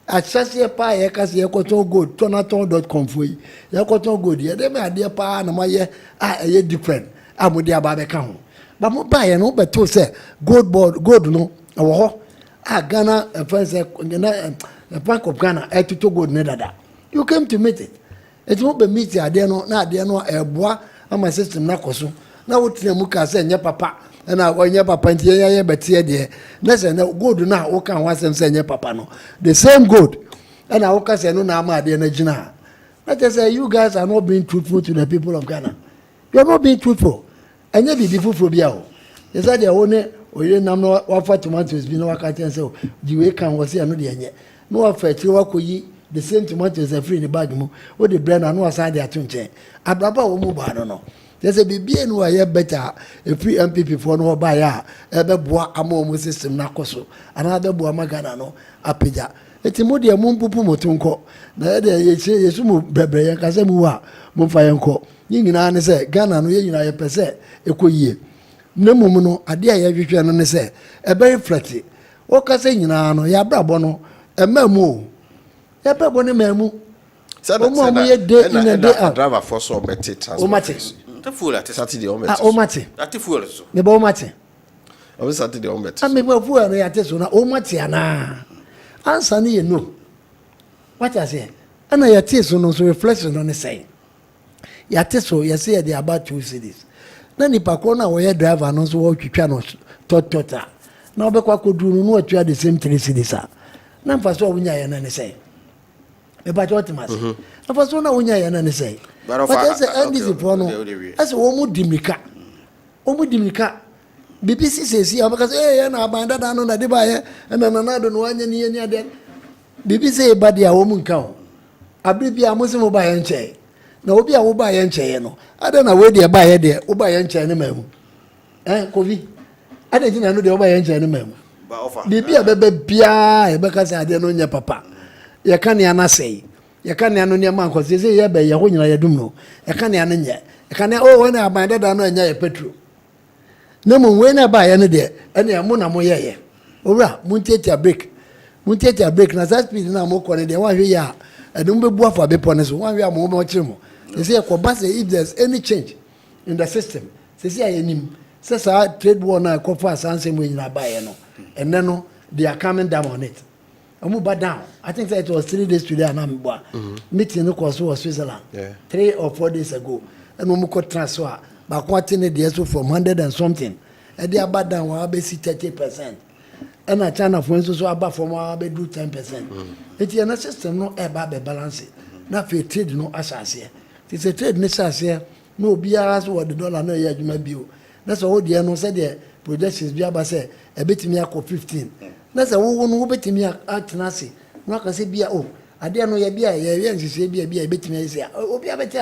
achase pa ye kase ye koton gold tonaton.com foi ye koton gold ye de me ade pa na maye ye different amode aba be ka ho ba mo ba ye no beto say gold no wo ho Ghana friends the Bank of Ghana to gold ne dada you came to meet it won't be meet ade no na ade no eboa ama system na koso na wotina muka say nya papa na wonya papa ntie ya betie de na say na gold na wo kan wasem say nya papa no the same gold na wo ka say no na ama de na gina na say you guys are not being truthful to the people of Ghana. You are not being truthful. Anya bi fufu bia o they say they one oye nam no wa fa tomatoes bi no wa ka ten say the way kan wo say no de anya no wa fa ti wa koyi the same tomatoes are free in the bag mu wo the brand no wa say de atunche abraba wo mu ba no there's a BBN who are better a free MPP for no buy a beboa amo system na koso another boa magana no apija etimodia mumpupu motunko na de yesu mu bebre yan kase mu wa mu fa yanko nyina ne se Ghana no nyina ye pese ekoyie na mum no ade a ye hwehwe no ne se e be reflect o kase nyina no ya brabo no emamu ya brabo ne mamu mo ye day in a day out driver for so better transport Saturday on bet. Omate. Ati fuel so. Me ba omate. O Saturday on bet. Me ba fuel no yate so na omate ana. Answer ni ye no. What I say? Ana yate so no so reflection on the say. Yate so you say they about 2 cities. Na nipa ko na wo ye driver no so wo twitwa no totota. Na obekwa koduru no atwa the same 3 cities a. Na mfa so wonya ye na ne say. Me ba what mas. Na mfa so na wonya ye na ne say. But that's the end is the problem. That's Omu Dimika. BBC says, "Yeah, because I'm abandoned. I know that they buy and then another one year near them." BBC, but they are woman cow. Abribia Muslim buy and chair. Na obi a wo ba ye nkyɛn no ada na we de ba ye de wo ba ye nkyɛn no mamu kofi ada ji na no de wo ba ye nkyɛn no mamu ba offer bibi a bebe bia e be ka say ade no nya papa ye ka ne ana sei ye ka ne ano ne ma nko sei ye be ye ho nyina ye dum no ye ka ne ano nya ye ka ne we na aban dada no nya ye petro na mo we na ba ye no de ene mo na mo ye ye owura mo ntia break na that speed na mo ko ne de wa hwe ya edum be bu afa be pone so wa hwe a mo mo kire mo. They say, if there's any change in the system, they say, trade war now, and then they are coming down on it. I move back down. I think that it was 3 days today, and I'm meeting was Switzerland 3 or 4 days ago, and we could transfer. But what in the from 100 and something, and they are back down, we'll be 30%. And I China, for instance, so about from our do 10%. It's a system, no ever balance. Not for trade, no assas here. It's a trade necessary. No bias what the dollar no year you may be. That's all the no said the projections be about say a bit me 15. That's a one bit me at Nasi. No can say be I dare no ye be a say be a bit me say oh be a bit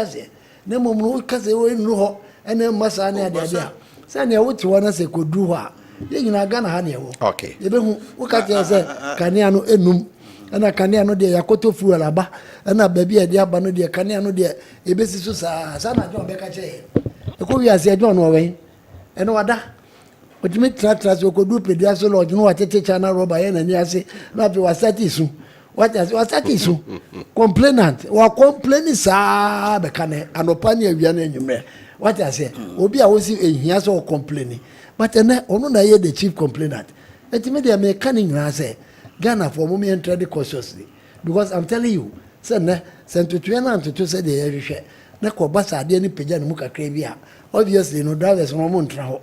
no more cause they were no and then massa near the idea. Send your what one say could do her. You know Ghana honey. Okay. You don't look at yourself Caniano enum. Ana kanea no de yakoto fu alaba ana baby e de aba no de kanea no de ebesi so sa na John beka che e ko wi ase John no wen e no wada otimi tratras o ko du pedia so lodge no watete chana roba ye na ni ase na be wasati su wasati su complainant wa complaining sa be kane anopa ne awia na enyumre what I say obi a wo si ehia so complaining but na ono na ye the chief complainant etimi de me kanin na say Ghana for moment and trade cautiously because I'm telling you, say to and to say the every na ko basa de ni peja ni muka krevia. Obviously no drivers no mo ntra.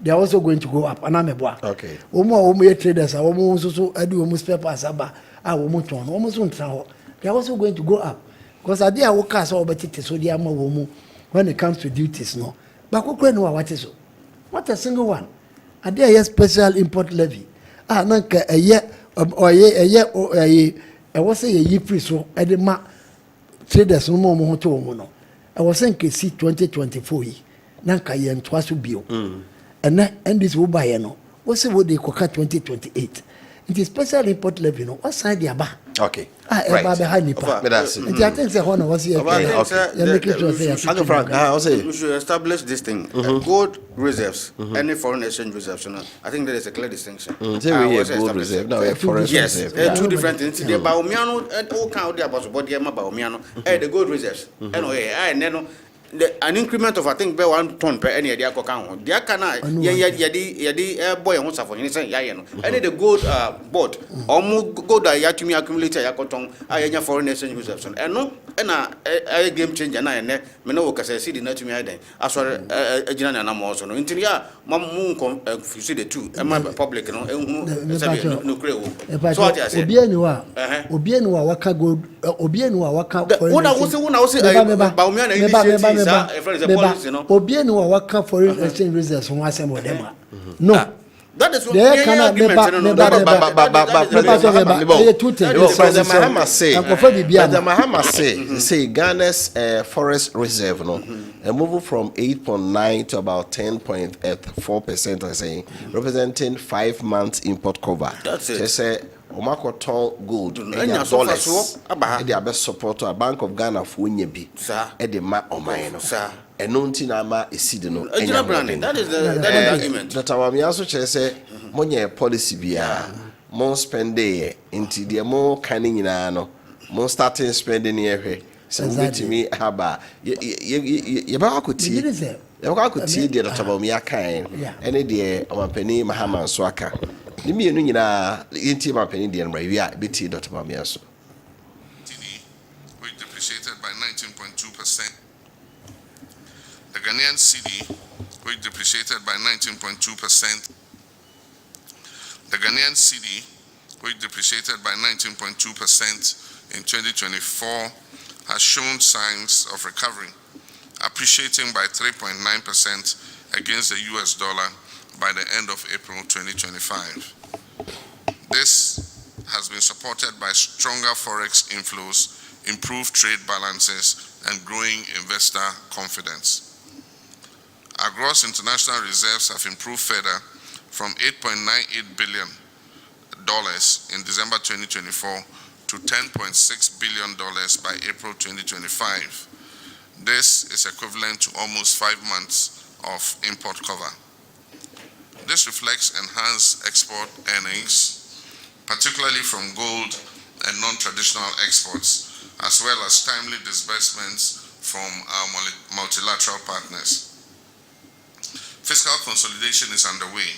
They are also going to go up anameboa. Okay. Omo traders omo so adu omo spare parts aba omo ton omo so ntra. They are also going to go up because ade a wo ka so obetete so dia ma wo mu when it comes to duties no. Ba kokore no what is so. What a single one. Ade a special import levy. Nanka eye I was say ye free so I did ma traders no more to no. I was saying see 2024 nanka ye twice bio. And this will buy no. What's the what they call 2028? It is special import levy no. What side they are? Okay. Right. And I think the one was here. We should establish this thing. Gold reserves, any foreign exchange reserves. I think there is a clear distinction. Gold reserve, no, foreign reserve. Yes, two different things. The Baomiano and all kind of Baomiano, the gold reserves. And then an increment of I think 1 ton per any idea account. The Akana, yadi boy and for anything, and the gold board, almost gold yatumi accumulator yakotong, I foreign exchange reserves. And no, and I game change and I know because I see the net to me. As for a general and I'm also no interior, Mamu confuse the two, and my public, no, so what I say, Obienua waka gold, Obienua waka. What I was saying, Obienua waka foreign exchange reserves from Asemo Dema. No. That is what the Mahama say Ghana's forest reserve moving from 8.9 to about 10.4%, I say, representing 5 months import cover. That's it. They say Omakoton gold and dollars. They are best support to a Bank of Ghana for Winyebi. Ede ma omayeno. And no tinama is sidino. That is the argument. That our miaso say money policy bia more spending into the more canning in ano more starting spending here. So to me haba you could see the about me kind any day on penny Mahama Swaka. The me and inti my penny and we are BT dot about me also. Which depreciated by 19.2%. The Ghanaian cedi, which depreciated by 19.2%. The Ghanaian cedi, which depreciated by 19.2% in 2024, has shown signs of recovery, appreciating by 3.9% against the US dollar by the end of April 2025. This has been supported by stronger forex inflows improved trade balances, and growing investor confidence. Our gross international reserves have improved further from $8.98 billion in December 2024 to $10.6 billion by April 2025. This is equivalent to almost 5 months of import cover. This reflects enhanced export earnings, particularly from gold and non-traditional exports, as well as timely disbursements from our multilateral partners. Fiscal consolidation is underway.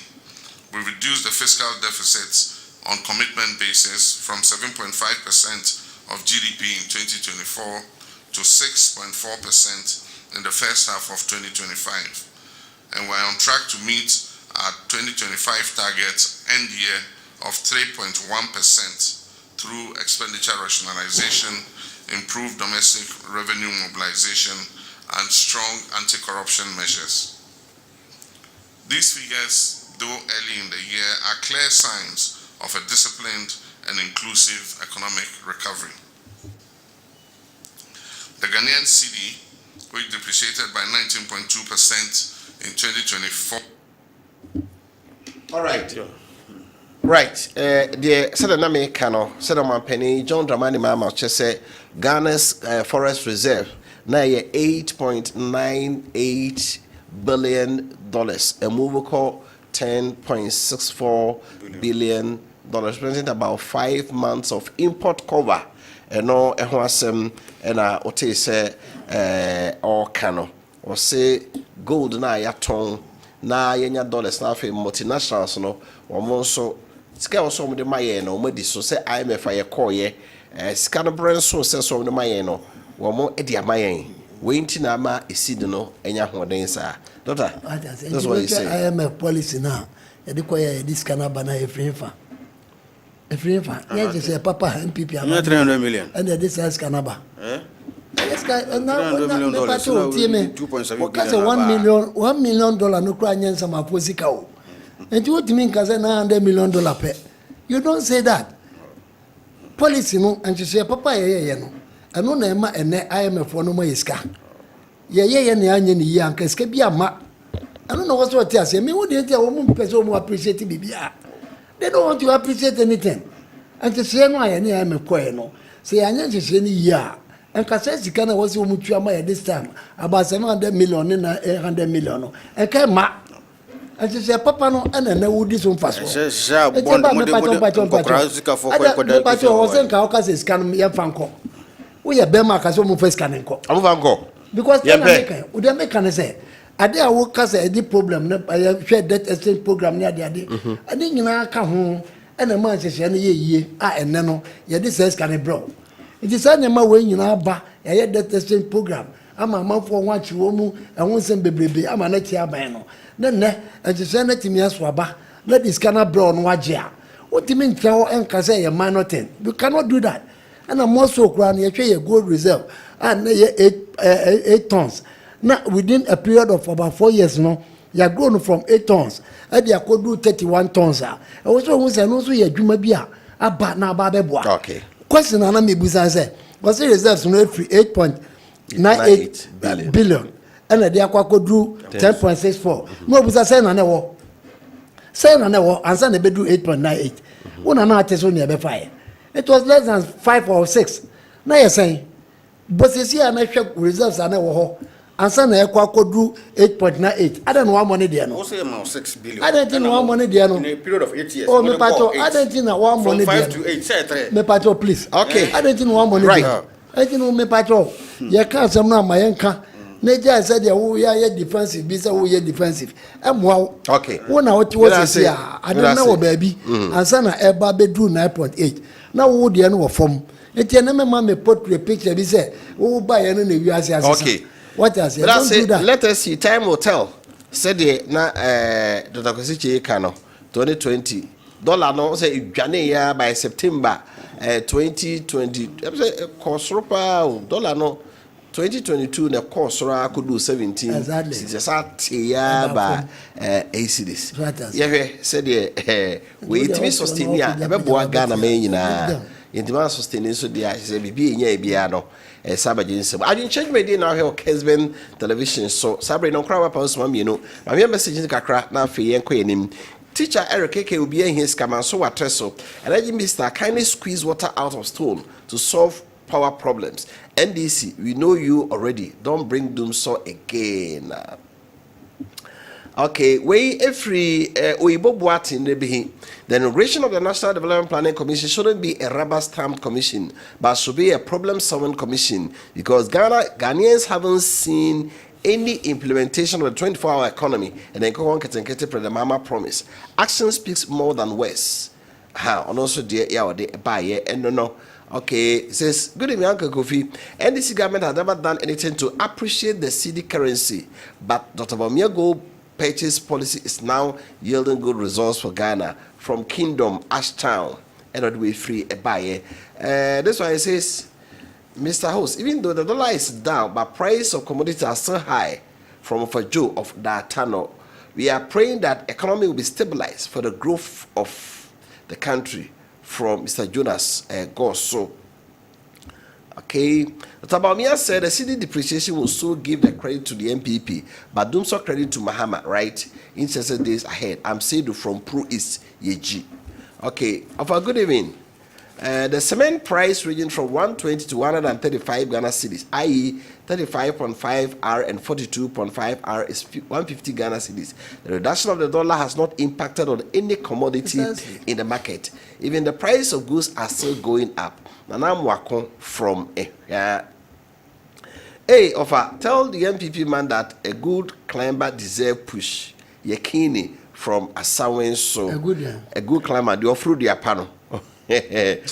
We reduced the fiscal deficits on commitment basis from 7.5% of GDP in 2024 to 6.4% in the first half of 2025. And we're on track to meet our 2025 target end year of 3.1% through expenditure rationalization, improved domestic revenue mobilization, and strong anti-corruption measures. These figures, though early in the year, are clear signs of a disciplined and inclusive economic recovery. The Ghanaian cedi, which depreciated by 19.2% in 2024. All right. Right. The Sadaname Kano, Sadaman Penny, John Dramani Mama, say Ghana's forest reserve now $8.98 billion, a move called $10.64 billion, representing about 5 months of import cover. And no, and what say or cano or say gold na ya ton na yenya dollars na fe multinationals no or so scale some the maye no modi so say IMF aye call ye scan brand so say some the maye no wo mo e dia maye we nti na ma esidi no enya hoden sa doctor that's what you say IMF policy now e dey call ye this canaba na efrefa efrefa yeah just say papa MPP am 300 million and this is canaba yes guy now $2.7 $1 million no cry nyansa ma posika o and what you mean cause $900 million pay you don't say that policy no and you say papa ye no eno na ema ene IMF no ma yiska ye na anya ni yi anka ska bia ma eno na what what say me wo dey tell wo mu person mu appreciate bibia they don't want to appreciate anything and you say no aye na IMF ko no say anya say ni yi a and Kasesi Kana was Mutuama this time about 700 million and 800 million. And came ma. And she said, Papa, no, and then would this one fast. I was in Kaukas is can be a fanco. We are Bema Kasomu first canning. Because would they make an say? I dare work as a deep problem. I shared that exchange program near the day. I didn't come home and a man says, ye, and no, yeah, this is can bro. It is an way you know, ba, I had that testing program. I'm a month for one chiwomu, and one send baby, I'm a net yabano. Then, and you send it to me as waba, let this cannot brown wajia. What do you mean, cow and Kase a minor 10? You cannot do that. And I'm also crying, you pay a gold reserve, and 8 tons. Now, within a period of about 4 years, no, you are grown from 8 tons, and you could do 31 tons. I was almost and also a Jumabia, a bat now, Babeboa. Okay. Question and me busa say was the reserves no free 8.98 billion and they akwa do 10.64 no busa say na wo answer na be do 8.98 una na ateso ne be fire it was less than 5 or 6 na you saying but see na hwe reserves na wo ho answer na akwa do 8.98 I don't know how money there no say amount 6 billion I don't know how money there no in a period of 8 years oh me pato I don't know how money there from 5 to 8 say 3 me pato please okay I don't know how money right I don't know me pato you can't some na mayenka Nature said we are defensive bisa we are defensive okay wona what was here I don't know baby answer na eba be do 9.8 now wo de no form enti na me ma me portrait picture bi say wo buy no na wi ase ase okay what I say don't do that let us see time will tell said na Dr. Kosiche Kano 2020 dollar no say dwane ya by September 2020 cost dollar no 2022 na cost could do 17 exactly just ya ba ACDs yeah said we it be sustain ya e be boa Ghana men nyina in demand sustaining so the be in ye no Sabaji. I didn't change my day now here Kessben television so Sabre no crowd post mom you know. My message in kakra na fe yen kwenim. Teacher Eric Keke will be in his command so what so and I Mr. kindly squeeze water out of stone to solve power problems. NDC, we know you already. Don't bring doom so again. Okay, we every Oibo Boat in the inauguration of the National Development Planning Commission shouldn't be a rubber stamped commission, but should be a problem solving commission because Ghanaians haven't seen any implementation of the 24-hour economy and then go on the Mama promise. Action speaks more than words. And also dear buy and no. Okay, it says, good evening, Uncle Kofi. NDC government has never done anything to appreciate the cedi currency, but Dr. Bamia gold purchase policy is now yielding good results for Ghana from Kingdom, Ashtown, and not way free a buyer. That's why it says, Mr. Host, even though the dollar is down, but price of commodities are still high from Fajo of Datano, we are praying that economy will be stabilized for the growth of the country. From Mr. Jonas Gosso. Okay. Tabamia said the cedi depreciation will still give the credit to the MPP, but don't so credit to Mahama, right? In 60 days ahead. I'm Seidu from Pro East Yeji. Okay. Of a good evening. The cement price ranging from 120 to 135 Ghana cedis, i.e. 35.5 R and 42.5 R is 150 Ghana cedis. The reduction of the dollar has not impacted on any commodity in the market. Even the price of goods are still going up. Nana Mwakon from Hey, Offer, tell the MPP man that a good climber deserves push. Yekini from Asawen so a good climber, they offer their panel. Masaudu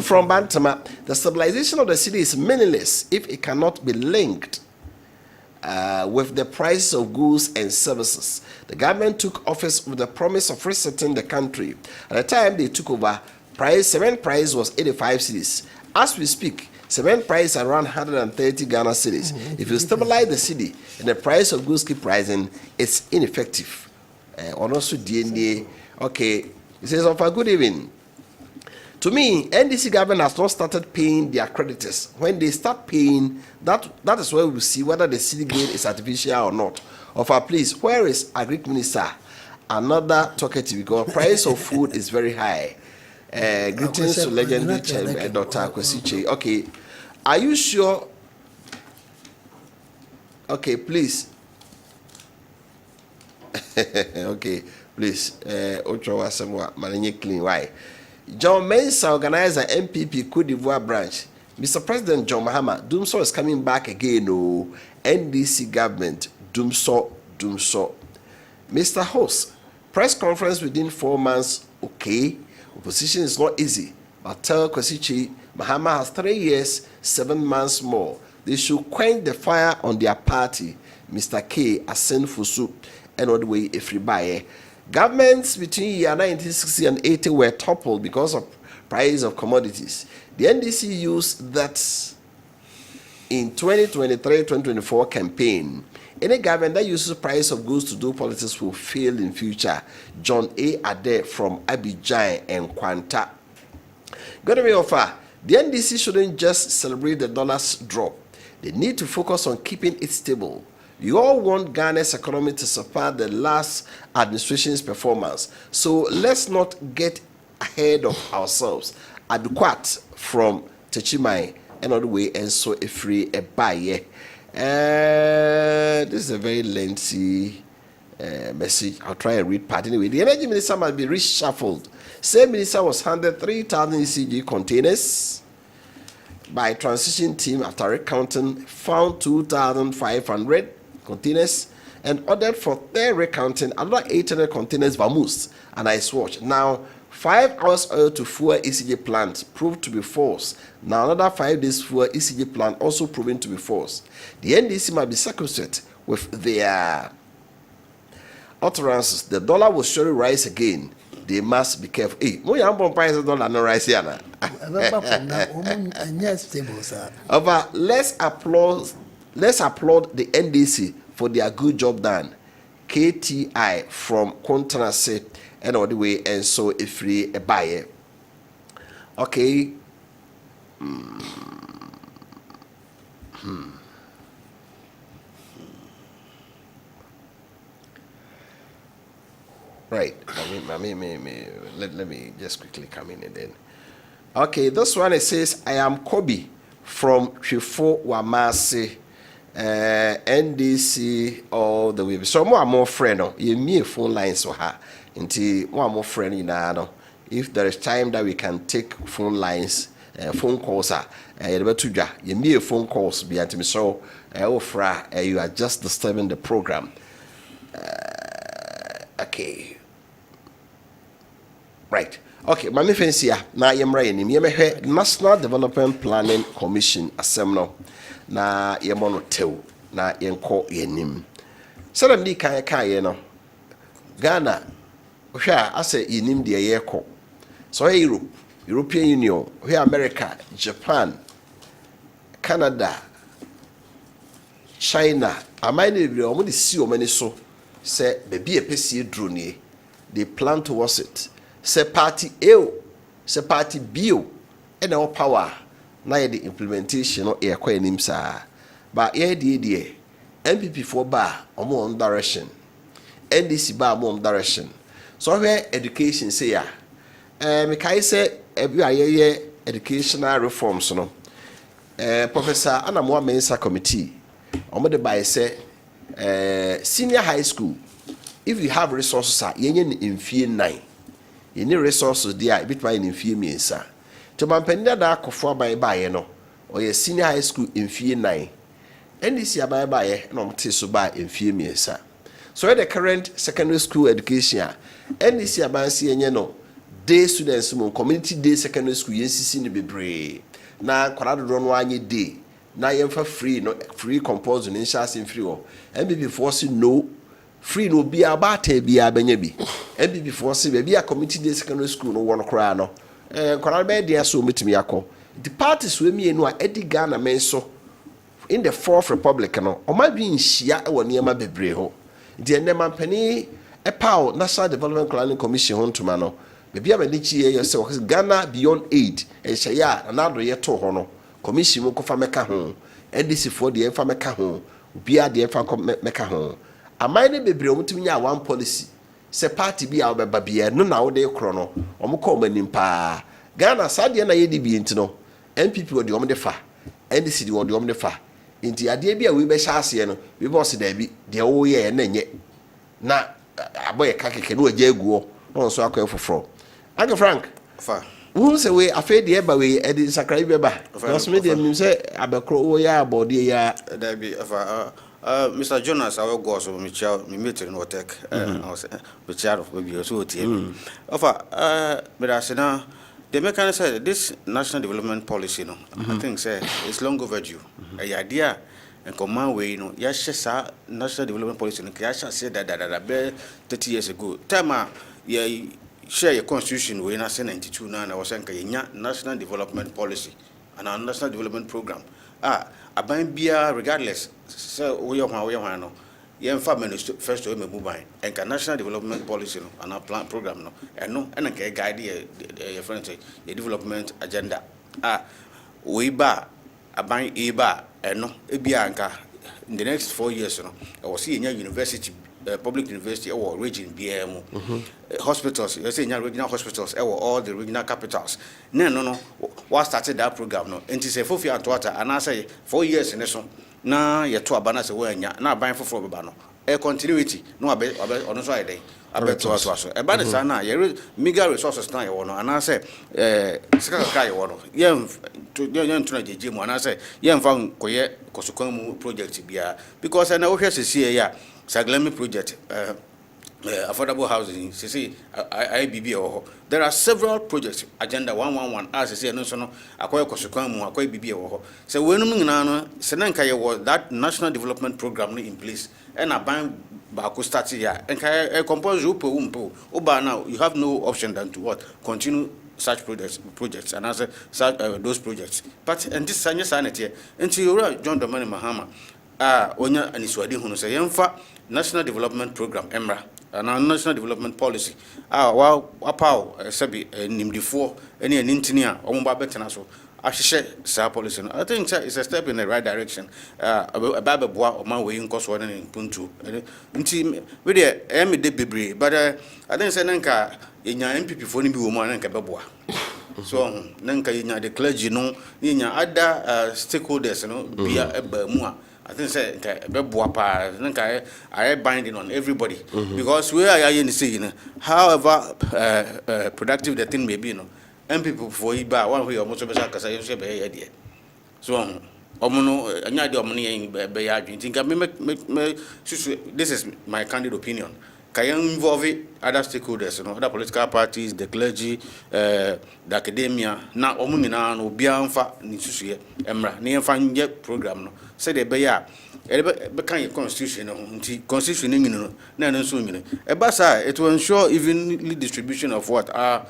from Bantama, the stabilization of the city is meaningless if it cannot be linked with the price of goods and services. The government took office with the promise of resetting the country. At the time they took over, cement price was 85 cedis. As we speak, cement price around 130 Ghana cedis. If you stabilize the city and the price of goods keep rising, it's ineffective. Also DNA, okay. It says, of a good evening. To me, NDC government has not started paying their creditors. When they start paying, that is where we see whether the cedi gain is artificial or not. Of our please, where is Agric Minister? Another talkative because price of food is very high. Greetings to legendary Dr. Kwesiche. Okay, are you sure? Okay, please. Okay. Please, clean. Why? John Mensa, organizer MPP Côte d'Ivoire branch. Mr. President John Mahama, Doomso is coming back again. Oh, NDC government, Doomso. Mr. Host, press conference within 4 months. Okay, opposition is not easy, but tell Kwesiche Mahama has 3 years, 7 months more. They should quench the fire on their party. Mr. K. Asen Fusu, and all the way if you buy. Governments between year 1960 and 80 were toppled because of price of commodities. The NDC used that in 2023-2024 campaign. Any government that uses price of goods to do politics will fail in future. John A. Ade from Abidjan and Kwanta. Gonna be offer. The NDC shouldn't just celebrate the dollar's drop. They need to focus on keeping it stable. You all want Ghana's economy to surpass the last administration's performance. So let's not get ahead of ourselves. Adequate from Techimai, another way, and so a free a buyer. This is a very lengthy message. I'll try and read part anyway. The energy minister must be reshuffled. Same minister was handed 3,000 ECG containers by transition team after recounting, found 2,500 containers and ordered for third recounting another 800 containers vamoosed and ice watch. Now 5 hours oil to fuel ECG plant proved to be false. Now another 5 days fuel ECG plant also proven to be false. The NDC might be circumspect with their utterances. The dollar will surely rise again. They must be careful. Hey, price of dollar no rise here now. Let's applaud the NDC for their good job done. KTI from Kontanase and all the way and so a free a buyer. Okay. Right. Let me just quickly come in and then. Okay, this one it says, I am Kobe from Chifo Wamasi, NDC all the way. So more friend, you me phone lines so ha. Until more friend in no. If there is time that we can take phone lines, phone calls, you me phone calls be at me. So you are just disturbing the program. Okay. Right. Okay, Mami Fensia, na yemra yenim yemehwe National Development Planning Commission assemno na yemono tew na yenko yenim. Salam di kan ye no. Ghana hwa ase yenim de yeko. So Europe, European Union, hwa America, Japan, Canada, China, amane bi omo de si omani so se bebi epesi drone they plan towards it. Se party A, se party B, and our power. Now the implementation of air coin sa. But the MPP for bar or more direction. NDC bar more direction. So where education say ya. Mekai say every educational reforms no. Professor Anamwa Mensa committee. Omo by say senior high school. If you have resources, yenye in fear 9. You need resources there, a bit by in fear means, sir. To Mampenda da Kofua by no, or your senior high school in fear 9. And this year by no so by in fear means, sir. So the current secondary school education, and this year by seeing no day students, community day secondary school, yes, in the be na Corrado run 1 day. Now you for free, no free composing in shots in free, and be forcing no. Free no be about be a benyabi. And before see be a community day secondary school no one cry no. Koral be dia so metimi akọ. The parties we me no Eddie Ghana men so in the 4th Republic no. O ma bi nhia e wo niam bebre ho. The enema pani e paw National Development Planning Commission ho ntoma no. Be bia me chi ye say Ghana beyond aid e hya anado ye to ho no. Commission mo ko fa meka ho. NDC for the fa meka ho. Bia de fa meka ho. Amine bebre omutumi nya one policy se party bi a obeba bia no na wo de kro no omukọ manim pa Ghana sade na ye di bi ntino MPP wo de omde fa NDC de wo de omde fa nti ade bi a we be hya ase no we boss da bi de wo ye na nye na aboye kakeke no agya aguo no so akọ foforo Uncle Frank fa who say we afa de eba we e de sakrai be ba no so me de nim say abekro wo ya abode ya da bi fa Mr. Jonas, I will go so me meet in Otek. I was the chair of maybe so team. But I said now the mechanism said this national development policy, no, I think say it's long overdue. The idea and command way, you know, yes, national development policy. I shall say that 30 years ago. Time share your constitution when I say 92 now. I was saying national development policy and our national development program. Aban bia regardless so we no yen fa minister first to me mobile and national development policy no and our plan program no and no and can guide your friend say the development agenda we ba aban e ba and no e bia nka in the next 4 years no I was see university public university or region BM hospitals you say regional hospitals or all the regional capitals no what started that program no and say for and water and I say 4 years in so na ye to abana say we anya na aban foforo be ba no continuity no abe ono so ide abeto aso e ba de na ye meager resources na ye wono and I say sika ka ye wono ye to na jeje mu and I say ye mfa koye kosukwan mu project bia because na wo hwe sese ya Saglemi project, affordable housing, IBB. There are several projects, Agenda 111, as I say, no, acquire Kosukamu, acquire BB. So, when Senanka was that national development program in place, and a bank Baku starts here, and I compose Upo, Oba now, you have no option than to what? Continue such projects, and answer such those projects. But, and this Sanya Sanity, until you're John Domani Mahama. Onya aniswadi hunu say yemfa national development program emra and our national development policy. Wow, Apao, Sabi, Nimdifo, any Nintinia, Omba Betanaso. I share sa policy. I think it's a step in the right direction. A Baba Bois or my way in Coswan and Puntu. With the Emmy de Bibri, but I think Senanka in your MP for any woman and Cababua. So, Nanka in the clergy, no, in your other stakeholders, be a Bermua. I think say Bebuapa, Nanka, I binding on everybody because we are in the scene. However, productive the thing may be, and people for Iba, one way or most of us are saying, idea. So, Omono, another money in Bayard. This is my candid opinion. Can you involve other stakeholders, other political parties, the clergy, the academia, now Omuna, no Bianfa, Nisusia, Emra, near find yet program. Say the Bayard. Became constitution in Ebasa, it will ensure evenly distribution of what our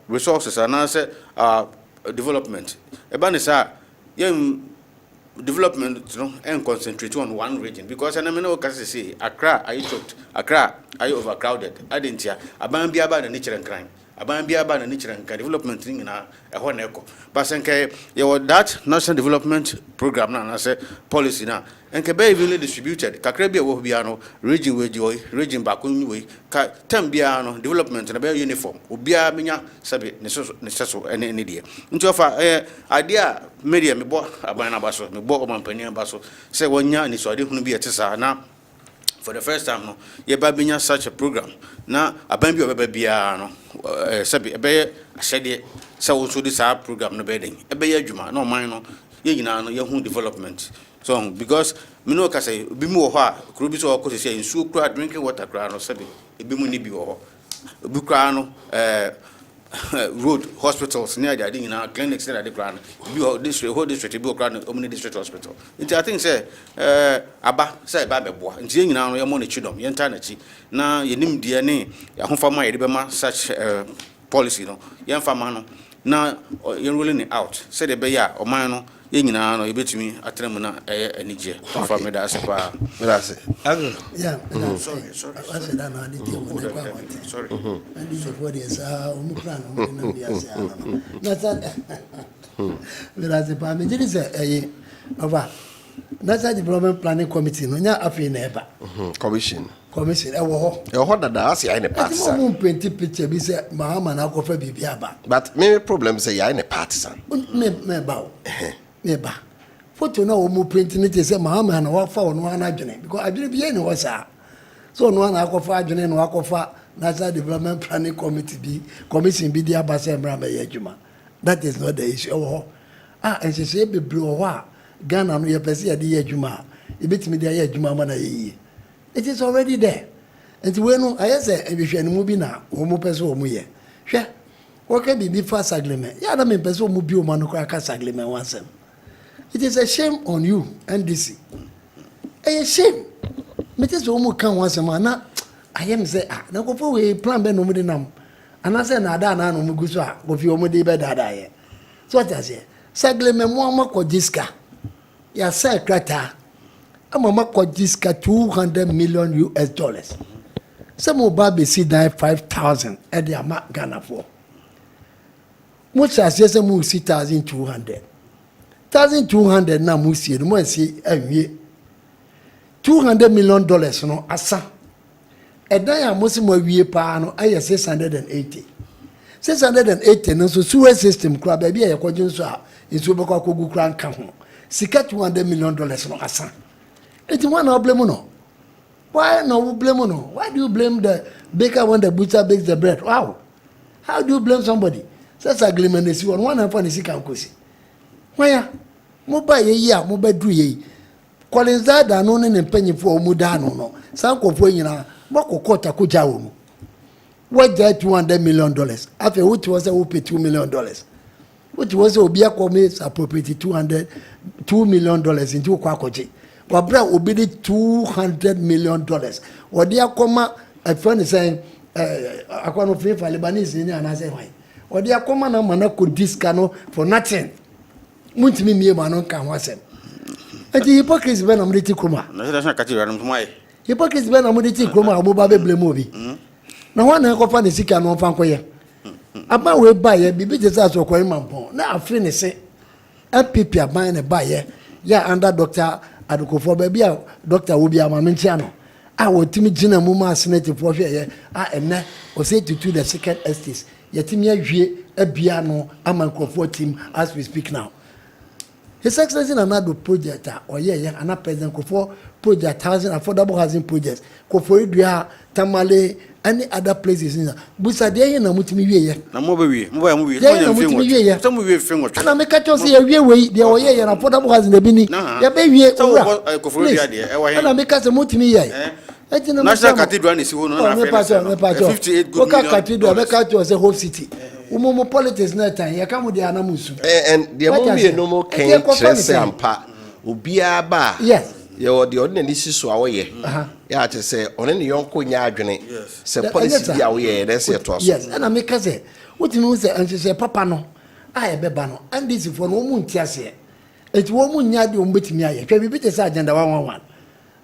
resources and answer development. Ebanisa, young development, and concentrate on one region because I know say Accra, I choked, Accra, I overcrowded. I didn't hear about the nature and crime. About the nature and development thing in a one echo. But that national development program now, I say policy now. And can be evenly distributed. Kakrabia will be region with joy, region back on way, Tambiano, development and a better uniform, Ubia Mina, Sabi, Necessary, and any idea. Into a idea, media, me bought a banabasso, me bought a penny basso, say 1 year, and so I didn't be a tessa now. For the first time, ye babinya such a program. Now, a baby of a babiano, Sabi, a bear, a shady, so this program, no bedding, a bear juma, no minor, young development. So, because Minoka say, Bimo, Krubis or Cosi say, in Sukra drinking water crown or Sabi, a Bimuni or Bucrano, road hospitals near the in our clinics at the ground, district, whole district, Omni District Hospital. I think, say, Abba, say, Baba Bois, and seeing now your money children, Yantanity. Now, you name DNA, a home for my such policy, young famano. Now, you're ruling it out, say the Baya or Mano. No, you bet me at Tremona and Niger. For me, that's a yeah, sorry. I said, I didn't sorry. And this is what is National Development Planning Committee, no, not a never. Commission. What does I in a partisan? Picture, we say, Mahama, now go for Bibiaba. But many problems say I in a partisan. Neighbor. For to know who printing it is a Mahama and walk for one agent because I believe any was so no one I go for agent and walk for National Development Planning Committee Commission be the Abbasembra Yajuma. That is not the issue. And she said, be blue. Ghana no yepesi ade yadwuma e betimi de yadwuma ma na yi it is already there and we no ayese ehwehwe ne mu bi na wo mu pese wo mu ye hwe wo ka bibi fast agreement ya na me pese wo mu bi o ma no ka agreement wansem. It is a shame on you NDC a shame me te so mu kan wansem na ayem say na ko fo we plan be no mu de nam ana say na da na no mu guso a ko fi wo mu de be da ye so what I say agreement mo amako diska ya say krata amama kojiska $200 million. Some of baby see that 5,000 at the amount Ghana for. Much as yes, mu see 1,200. 1,200 na mu see no see $200 million no asa. Edan ya musi mo wie pa no aye 680. 680 no so sewer system kura baby ya kwojin so a nso be kwa kogu kura nka ho. Sika $200 million no asa. It's one no blame no. Why no blame no? Why do you blame the baker when the butcher bakes the bread? Wow. How do you blame somebody? Such agreement is one and for the sick and cozy. Why? Moba ye, moba do ye. Collins that are known and penny for Mudano. No. Some of when you are, Moko Kota Kujaum. What that $200 million? After which was a whoopee $2 million. Which was Obia Comis appropriated $2 million into Kwakoji. Wabra obedi $200 million. Wadia koma a friend is saying, I can't pay for Lebanese in and I say, why? Wadia koma na manako discano for nothing. Muntimi me manon can was him. And the hypocrisy when I'm ready kuma. hypocrisy be na mo de ti kroma abo ba be blame obi na ho na ko fa ne sika no fa nkoye aba we ba ye bibi je sa so kwari mampon na afri ne se MPP aban ne ba ye ya under Dr. Adukofo ba bia Dr. Obi Amamentia no a wotimi gina mu ma senate for hwe ye a enne o say to the second estate yetimi ahwie abia no amankofo team as we speak now. His Excellency Nanado project or yeah, and a president for project 1,000 affordable housing projects. Koforidua, Tamale, any other places in Busadia na mutimi ye. Na mobi, some we film. And I make a say a way, there were ye and affordable housing the bini. Ya baby, Koforidua, and I make us a mutimi ye. National Cathedral is 58 good cathedral, make out was a whole city. Umomo politics na time ya kamu de anamusu and there won't be a normal king say ampa obia ba yes you the ordinary sisu awoye ya to say on any yonko nya adwene say policy dia awoye dey say to aso yes and I make say what you know say and say papa no aye beba no and this for no mu ntiase et wo mu nya de o betimi aye twa bibi te say agenda 111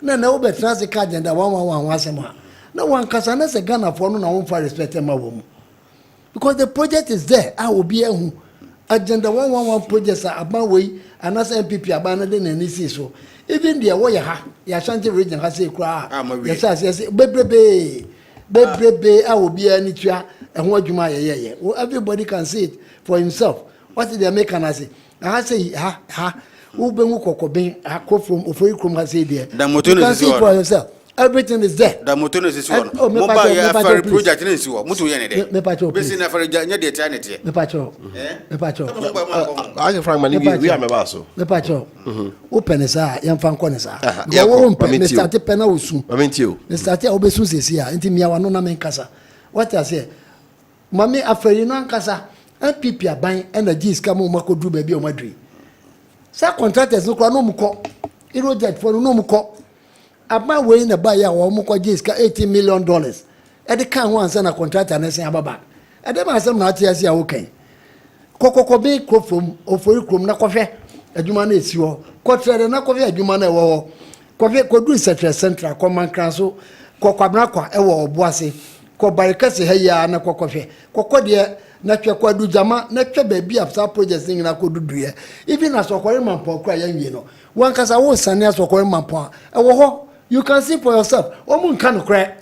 na wo betra say ka agenda 111 wasema na wan kasa na say Ghana for no na won fa respect ma wo mu. Because the project is there, I will be a agenda 111 projects are about way, and as MPP abandoned and NEC so. Even the way ya Ashanti region has a cry. Yes, baby, I will be a nitua and what you might well, everybody can see it for himself. What did they make and I say? I say, who been Kokobin, I quote from Oforikum has said there. You can see it for yourself. Everything is there. The motor is one. Mobile project is one. Mutu yene. Me pacho. Besi na for nya de eternity. Me pacho. Me pacho. I frank mani we am baso. Me pacho. Open esa yan fan ko nesa. Go wo mpe me start pena osu. Mamentio. Me start obesu sesi a enti mia wano na men kasa. What I say? Mami aferi no ankasa. MPP aban energies ka mo makodu ba bi o madri. Sa contractors no kra no mko. Iro jet for no mko. About way in the buyer or Moko Jiska $80 million. At the can once and a contract and I say about. And then I said, not yes, okay. Coco be cook from Ofuricum, na coffee, a Jumane is your quarter na coffee, a Jumane war. Coffee could do such a central command council, Cocabraca, a war, Boise, Cobaricasi, Heya, and a coffee. Cocodia, Nature Quadu Jama, Nature baby of some projects in a could do. Even as a Coreman for crying, you know. One casa was Sanias or Coreman Point. You can see for yourself. Omun cannot cry.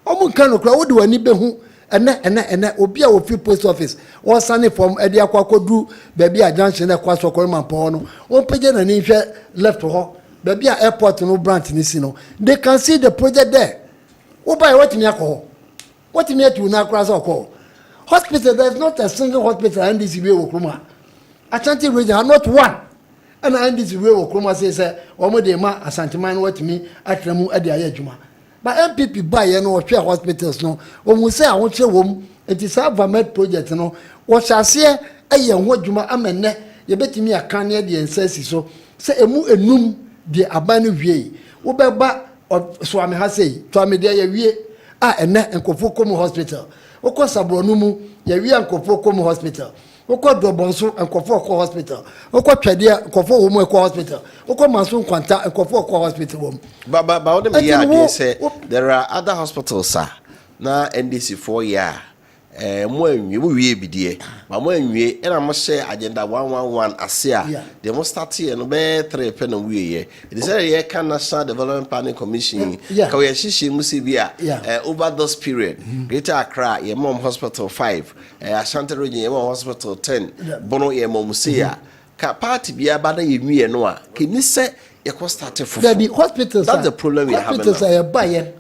Omun cannot cry. What do I need who? And Obia will feel post office. Or Sunny from Edia Quacodu, baby a junction at Quasso Corman Pono. One pigeon and if left to her. Baby a airport no branch in Nisino. They can see the project there. What by what in alcohol? What in yet you now cross or call? Hospital, there's not a single hospital in this way of Kruma. Ashanti region, not one. And I this way of Kruma says, Omodema, Asantiman, what me, at Ramu at the Ayajuma. But MPP buy no share hospitals, no. When we say I want your home, it is a Government project, no. What shall say, a young what Juma amene, you bet me a canny and says so. Say a moo a noom, the abandoned way. Ubeba or Swami Hase, Tommy there, ye, and net and Kofukomo Hospital. Oko Sabronumu, ye and Kofukomo Hospital. Oko Dobonso and Kofoko Hospital. Oko Tradia, Kofo Homo Hospital. Oko Mansun Quanta and Kofoko Hospital. But say there are other hospitals, sir. Now NDC 4 year. When you will be dear. But when we and I must say agenda 111 ASEA, they must start here and be 3 pen a week. It is a year can National Development Planning Commission. Kawashi Musibia over this period. Greater Accra, your mom hospital 5, Ashanti region, your mom hospital 10, Bono Yemo Musia. Party be a bad ye noa. Can you say you could start for the hospitals? That's the problem we have. Hospitals are buying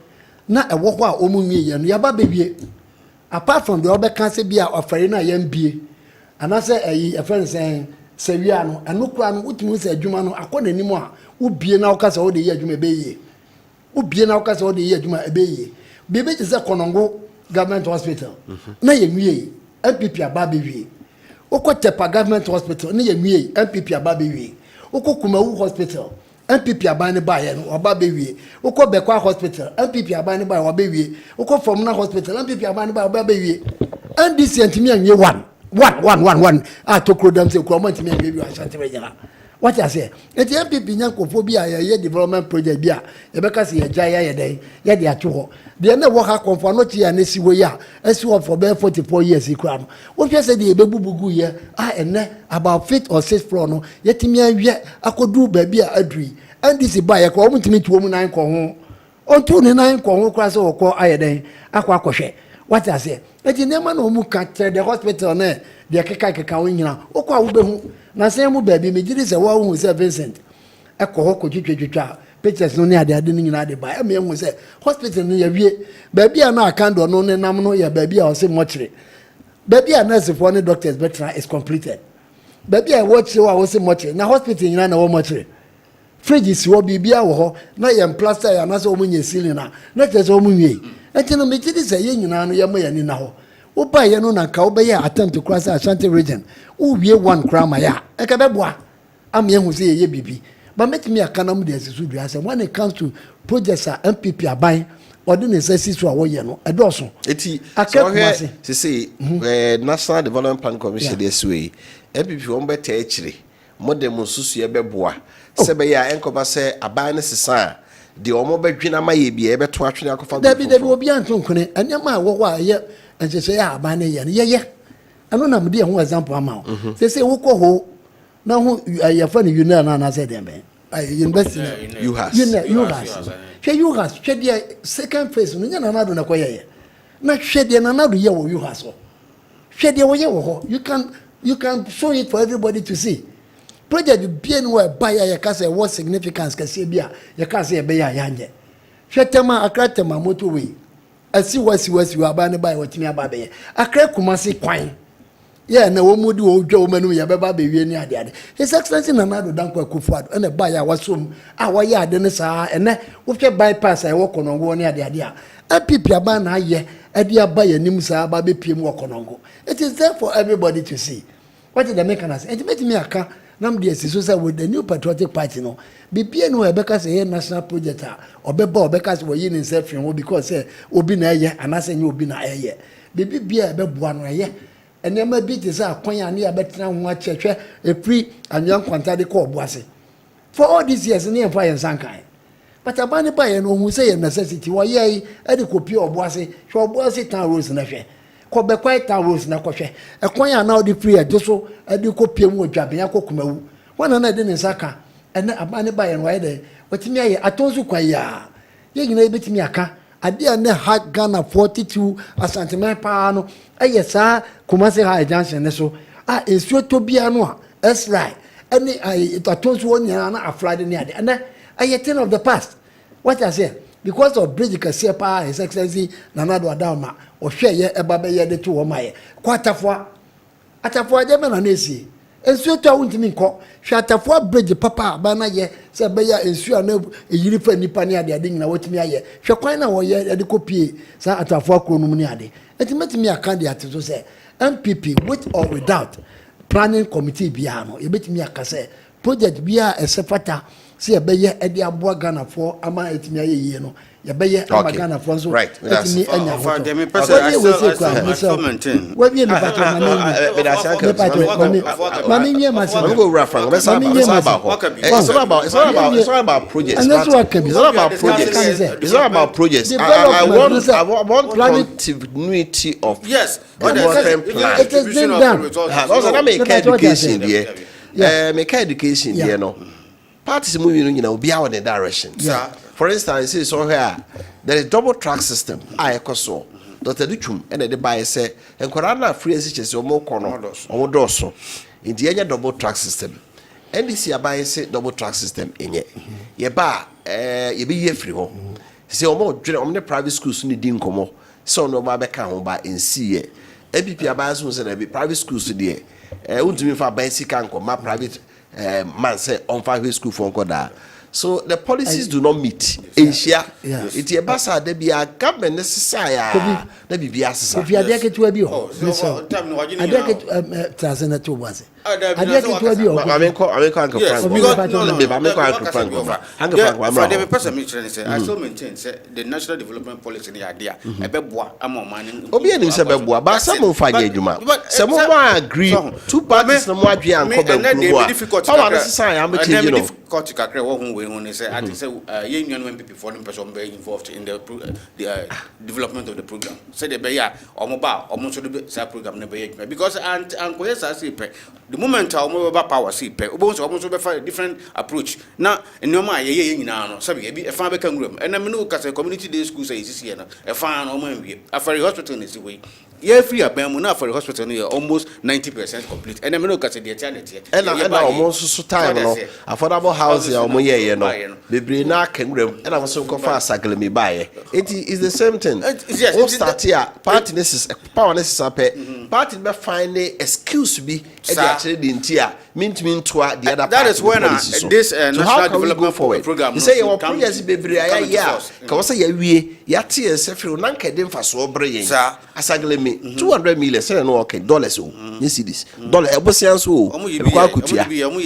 not a walk omuni and yaba baby. Apart from the other cancer be offering a MBA, and I say a friend saying, Seviano, and look around what you say, Jumano, I can't anymore. Who be now cast all the year you may be. Who be now cast all the year you may be. Baby is a Conongo Government Hospital. Nay, me, MPP a baby. Oko Tepa Government Hospital, near me, MPP a baby. Oko Kumau Hospital. MPP abani by or baby. Oko Bekwa Hospital, MPP abani by or baby. Oko Formuna Hospital, MPP abani by or baby. And this and me and you one. I took them to comment to me and baby Ashanti Regina. What I say, at the MPP Nyankophobia, a development project, yeah, a Becassi, a Jaya day, yeah, they are two. They never have come for not here and see where ya, as you are for bare 44 years, he cram. What you say, the babu year, I and about 5th or 6th floor, no, yet me, yet I could do baby a tree. And this is by a common to meet woman 9 home. On 29 home, class or call I day, aqua crochet. What I say, at the name of Muka, the hospital, the Kaka Kawina, or call na same baby me did a woman who said Vincent. A cohort child. Pictures no near the didn't know the buy. I mean, was a hospital near ye. Baby, I know I can't do no name, no, ya baby, I'll say much. Baby, I nurse if one doctor's better is completed. Baby, I watch you, I was say much. Now, hospital, you know, much. Fridge is what be our now you plaster and as woman you cylinder, not as woman ye. And you know, me did say, you know, Yamayan now. O buy ya no na ka obey attempt to cross Ashanti region. O wie one crown ya. E ka beboa. Am ye hu say ye bibi. But make me akanam de asisu dua say when it comes to projects MPP aban or the necessity to awo ye no edoso. Eti so say National Development Plan Commission this way. MPP won beta echire. Modem susu ye beboa. Se be ya enkoba say aban ne sesa de omo bedwina ma ye bia e beto atwene akofa. Dabi obi antonkone anyama wo wa ye and say abane ye yeah. I don't know the whole example amount. They say who ho now who your friend you know and I said them invest you has the second phase no na na do na koye na hwede na na do ye wo you has hwede wo ye wo you can show it for everybody to see. Project bien where buy ya kase what significance can say bia ya kase be ya yanje hwetema akratema motorway asi wasi you abane buy what me ababe akra kumasi kwan yeah na wo mudi wo dwa wo manu ya beba be wie ni ade ade his excellency na nado danko akufuado ene buy ya wasom a wo ya ade ne saa ene wo hwe bypass ai wo konongo ni ade ade a apipi aba na aye ade aba ya nim saa aba be piem wo konongo. It is there for everybody to see. What is the mechanism? It make me aka nam de asiso say with the new patriotic party no bibia no ebeka say national project a obeba obeka say wo yi ni self wo because say obi na eye anase nye obi na eye bibia ebeboa no eye enema bi te say akwan ya na ya betena ho achehwe efri anyan kwanta de ko oboase for all these years ni emfa yen sankan but abani ba ye no hu say necessity wo ye e de copy oboase hwe oboase town roads na hwe ko be kwai town roads na ko hwe ekwan ya na odi free ajoso e de copy mu odwaben akokumawu wana na de ne saka ene abani ba ye no ye de watimi aye atonzu kwa ya ye nyina e betimi aka ade ane ha Ghana 42 asantime pa no eye sa Kumasi High Junction ne so a ensuo to bia no a esrai ene atonzu oni na afrade ne ade ene aye thing of the past. What I say because of bridge kase pa his excellency Nanado Adama o hwe ye eba be ye de to wo maye kwatafo de me na nesi ensuo to awuntimi nko hwatafo bridge papa ba na ye se be ya ensuo na eyiri fa nipa ne ade ade nyina watimi aye hwe kwan na wo ye de kopie sa atafo akronum ne ade etimetimi aka de ateso se MPP with or without planning committee bia no ye betimi aka se project bia esefata se ye be ye ade aboa Ghana for ama etimi aye yie no ye be ye ama Ghana for so right etimi anya for dem person I still maintain we be no pato mani nye masi we go reference it's not about projects. It's not about projects. I want continuity of long-term plan. It is been done. Also that make education there. Make education there no. Parties moving you know be out in the direction. For instance, it's so here there is double track system. I so Dr. Duchum and the buyer say and Corona free as your more corner or dorsal in the double track system. NDC abaye say double track system enye ye ba ye be ye free ho say omo dwene omne private schools ni din komo so no ba be ka ho ba ensi ye MPP abaye so say na be private schools de untimi fa ba sika nko ma private man say on fa school for nko da. So the policies do not meet. Asia, it is basa de be a government necessary. There be asasa. If you are there, get to a bio. I get 1,002 was it. adeɛ ketewa bi ɔkɔ I still maintain the national development policy ni idea ebeboa ama man obi enim se beboa ba some of fanya adwuma some of agree two parties no mo adwe anko ba ku power no say am change no difficult kakra wo hu we hu ni say I think say ye nwan MPP for them person be involved in the development of the program say the be ya omo ba omo so do say program na be adwuma because and ko yes say pe the moment omo ba power say pe obo so omo so be find different approach na enoma ye nyina no say be e fa be kan nguram and me no ka say community day school say isi here no e fa na omo anwie afari hospital na si we ye free abamu na afari hospital no almost 90% complete and me no ka say the eternity and omo so time no affordable house ya omo ye no bebre na kan nguram and am so ko fa asaglemi bae it is the same thing yes start here party this power this up party be find excuse be e dey actually the ntia mint to the other that is when this national development program you say your project bebre ya ka wo say ya wie ya tie sefri na nka de mfa so bre yen asaglemi 200 million say no okay dollars o you see this dollar e bosian so o kwa kutua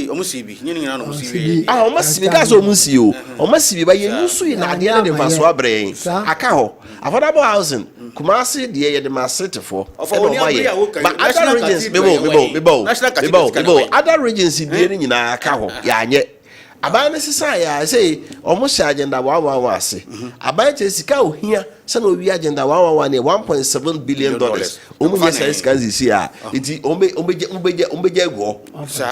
omo sibi nyini nyina no sibi omo sibi ga so omo si o omo sibi ba yen su na de de mfa so bre yen aka ho affordable housing Kumasi de ye de masetefo but other regions bebo other regions die ni nyina aka ho ya anye aban ne sisa ya say omo sha agenda 111 ase aban che sika ohia se na owi agenda 111 ne 1.7 billion dollars omo ye say sika zisi a enti ombeje go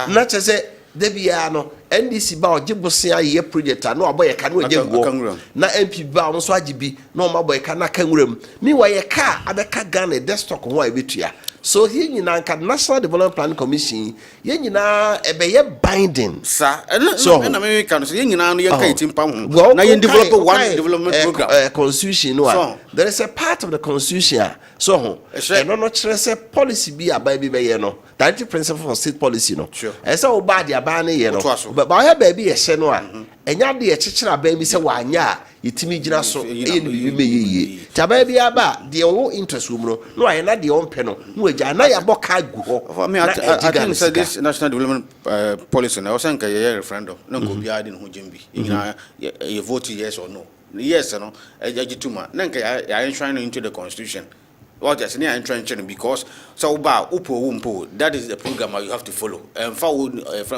na che se debia no NDC ba ojibusia ye project na oboye ka na ojeguo na MP ba on so agibi na o maboye ka na kanwuram mi wa ye ka abeka Ghana desktop ho a betua so here nyina nka National Development Planning Commission ye nyina ebeye binding so na me kan so ye nyina no ye ka itimpa ho na ye develop one development program constitution no there is a part of the constitution so ho e no chere say policy bi aba bi be ye no directive principle for state policy no e say oba de aba ne ye no ba ya baby ye hye no a enya de ye kyekyere aba mi say wanya yitimi gina so e ni be ye taba bi aba de wo interest wo no no aye na de on pe no no agya na ya boka gu ho I think say this national development policy na o say nka ye referendum na ko bi ade no ho jembi nyina ye vote yes or no yes no agituma na nka ya enshrine into the constitution. What is near entrenching because so ba upo wumpo that is the program you have to follow and for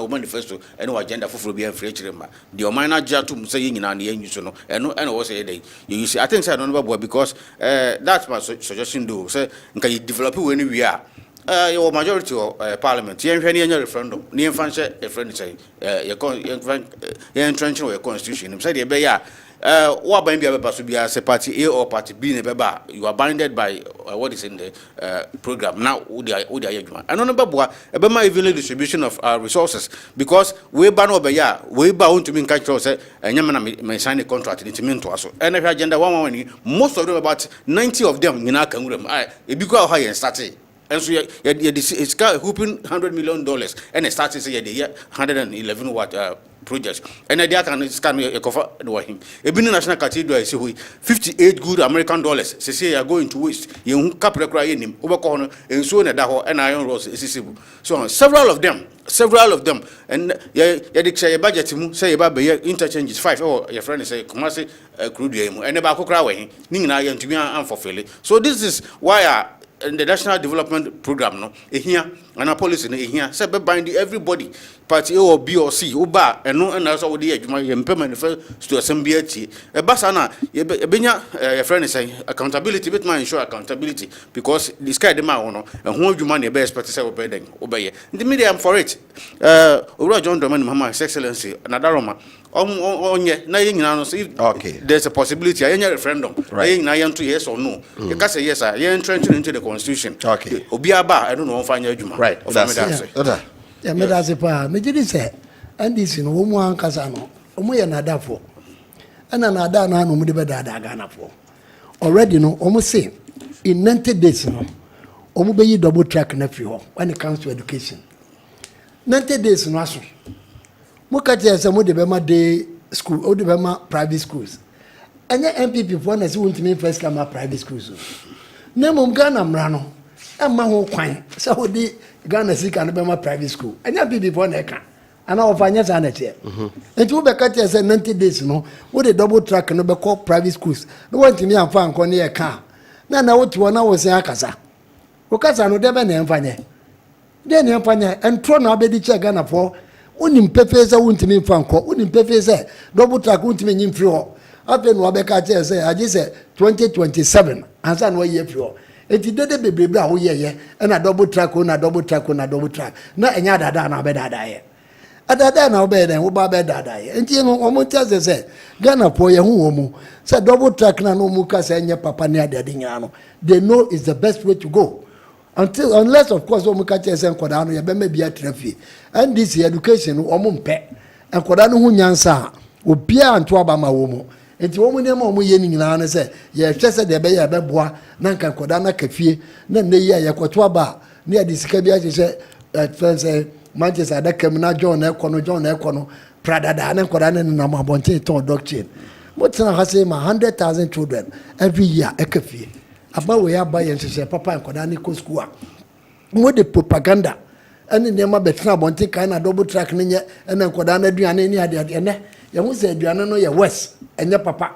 manifesto and no agenda for be free chirema the minor jatum say nyina na yen use no and what say dey you see I think say no boy because that's my suggestion do say nka you develop we ni we are your majority of parliament yen hwe ne referendum ne fan share a friend say yen entrenching your constitution say dey be ya what by be party A or party B you are binded by what is in the program now and on the evenly distribution of our resources because we ban over here we bound to be in control say and sign a contract in to us and if agenda 111 most of them about 90 of them in our kingdom it because high and started and so it's got hooping $100 million and it started say the year 111 what projects and idea can scan a cover no him e bi national cathedral say we 58 good American dollars say you are going to waste you capital cry nim obeko no enso na da ho and iron rods esisibu so several of them and ya dey share budget mu say you ba be interchange is 5 or your friend say come say crude mu and ba kokra we ni nyina ya ntumi am for fail so this is why in the national development program no here and a policy no here say be bind everybody party A or B or C oba eno and also we dey adwuma ye mpem manifesto assembly ati e basa na ye benya your friend say accountability bit man ensure accountability because this guy dem a no ho adwuma na be expect say we den obeye the media am for it Owura John Dramani Mahama His Excellency Nadaroma onye na nyina no say okay there's a possibility any referendum nyina yan to yes or no you can say yes you entrench into the constitution okay obi aba I don't know find adwuma right yeah me that's pa me did say and this no wo mu ankasa no omo ye nadafo ana nada na no mu de bedada Ghana for already no omo say in 90 days no omo be yi double track na fi ho when it comes to education 90 days no aso mo ka tie say mo de be ma day school o de be ma private schools anya MPP for na say won't me first come private schools na mom Ghana mra no emma ho kwan say o de Ghana sika no be ma private school anya bibi for na eka ana ofanya sa na tie enti wo be ka tie say 90 days no wo de double track no be call private schools no want me amfa anko na eka na wo ti wona wo se akasa wo kasa no de be na emfanye de na emfanye entro na obedi che Ghana for unim pepe say wontimi mfa anko unim pepe say double track wontimi nyim free ho ape no be ka tie say agi say 2027 ansa no ye free ho eti dede bebrebe a wo ye na double track na double track na enya dada na be dada ye adada na obe den wo ba be dada ye enti no omo tiase se Ghana po ye hu omo se double track na no mu ka se enye papa ne adade nya no they know is the best way to go unless of course omo ka tiase nkoda no ye be ma bia trafi and this education omo mpe nkoda no hu nyansa obia anto aba ma wo mu enti wo mu ne ma omo ye ni nyina no se ye hwe se de be ye be boa na nka nkoda na kafie na ne ye koto aba ne ade sika bia se friends Manchester da kemna John Ekono Prada da na nkoda ne na ma bonte ton doctrine mo tena ha say ma 100,000 children every year ekafie aba we aba yen se papa nkoda ne ko school a mo de propaganda ene ne ma betena bonte kan na double track ne nye ene nkoda na aduane ne ade ne ye hu se aduane no ye west enye papa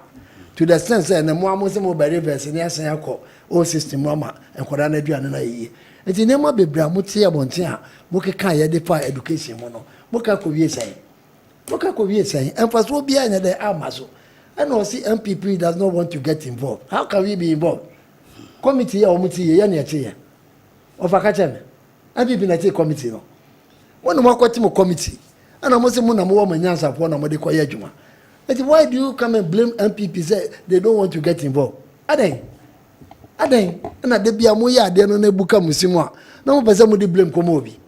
to the sense ene mo amose mo bere verse ne asan akọ o system mama nkoda na aduane na yi enti ne ma bebra mo tie bonte a mo keka ye de fa education mo no mo ka ko wie sai emfaso bia nya de amaso and o see MPP does not want to get involved. How can we be involved? Committee or muti ye na ye of akachem MPP na take committee no one mo kwati mo committee and mo se mo na mo manyansa po na mo de koye adwuma. But why do you come and blame MPP say they don't want to get involved? Aden na de bia mo ya de no na buka musimu a na mo pese mo de blame komo obi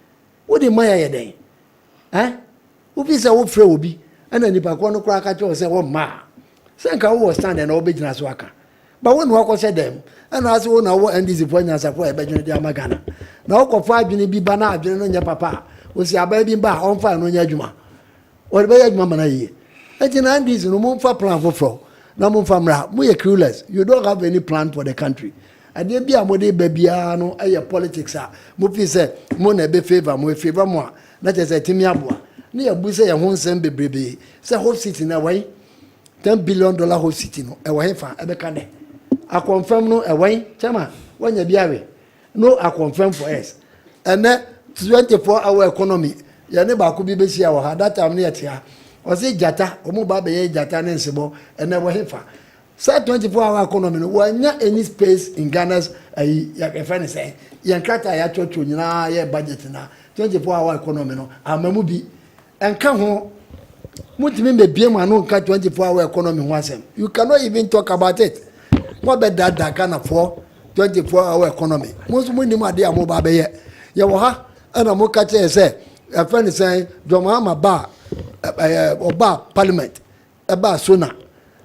wo de maya ye den obi say wo frɛ obi ana nipa ko no kra ka che say wo ma say nka wo stand na wo begina so aka ba wo no akɔhyɛ dem ana ase wo na wo NDC po nyansa po e bedwene de amagana na wo kɔfa adwene bi ba na adwene no nya papa wo si aba bi ba on fa no nya adwuma wo be ya adwuma mana yie enti na NDC no mo fa plan for na mo fa mra mo ye clueless you don't have any plan for the country ade bia mo de ba bia no eye politics a mo fi se mo na be favor mo a na che se timi aboa ne ya bu se ye ho nsem bebrebe se whole city na wai $10 billion whole city no e wai fa e be ka ne a confirm no e wai chama wanya biawe no a confirm for us and 24-hour economy ya ne ba ko bi be sia wo ha that time ne yetia o se jata o mo ba be ye jata ne nsebo e na wai fa say 24-hour economy no wanya any space in Ghana's ya friend say yan krata ya chocho nyina ya budget na 24-hour economy no amamu bi enka ho mutimi be biem anu nka 24-hour economy ho asem you cannot even talk about it mo be dada Ghana for 24-hour economy mo so mo ni ma de amo ba be ye wo ha ana mo ka che say ya friend say Jomama ba oba parliament ba sona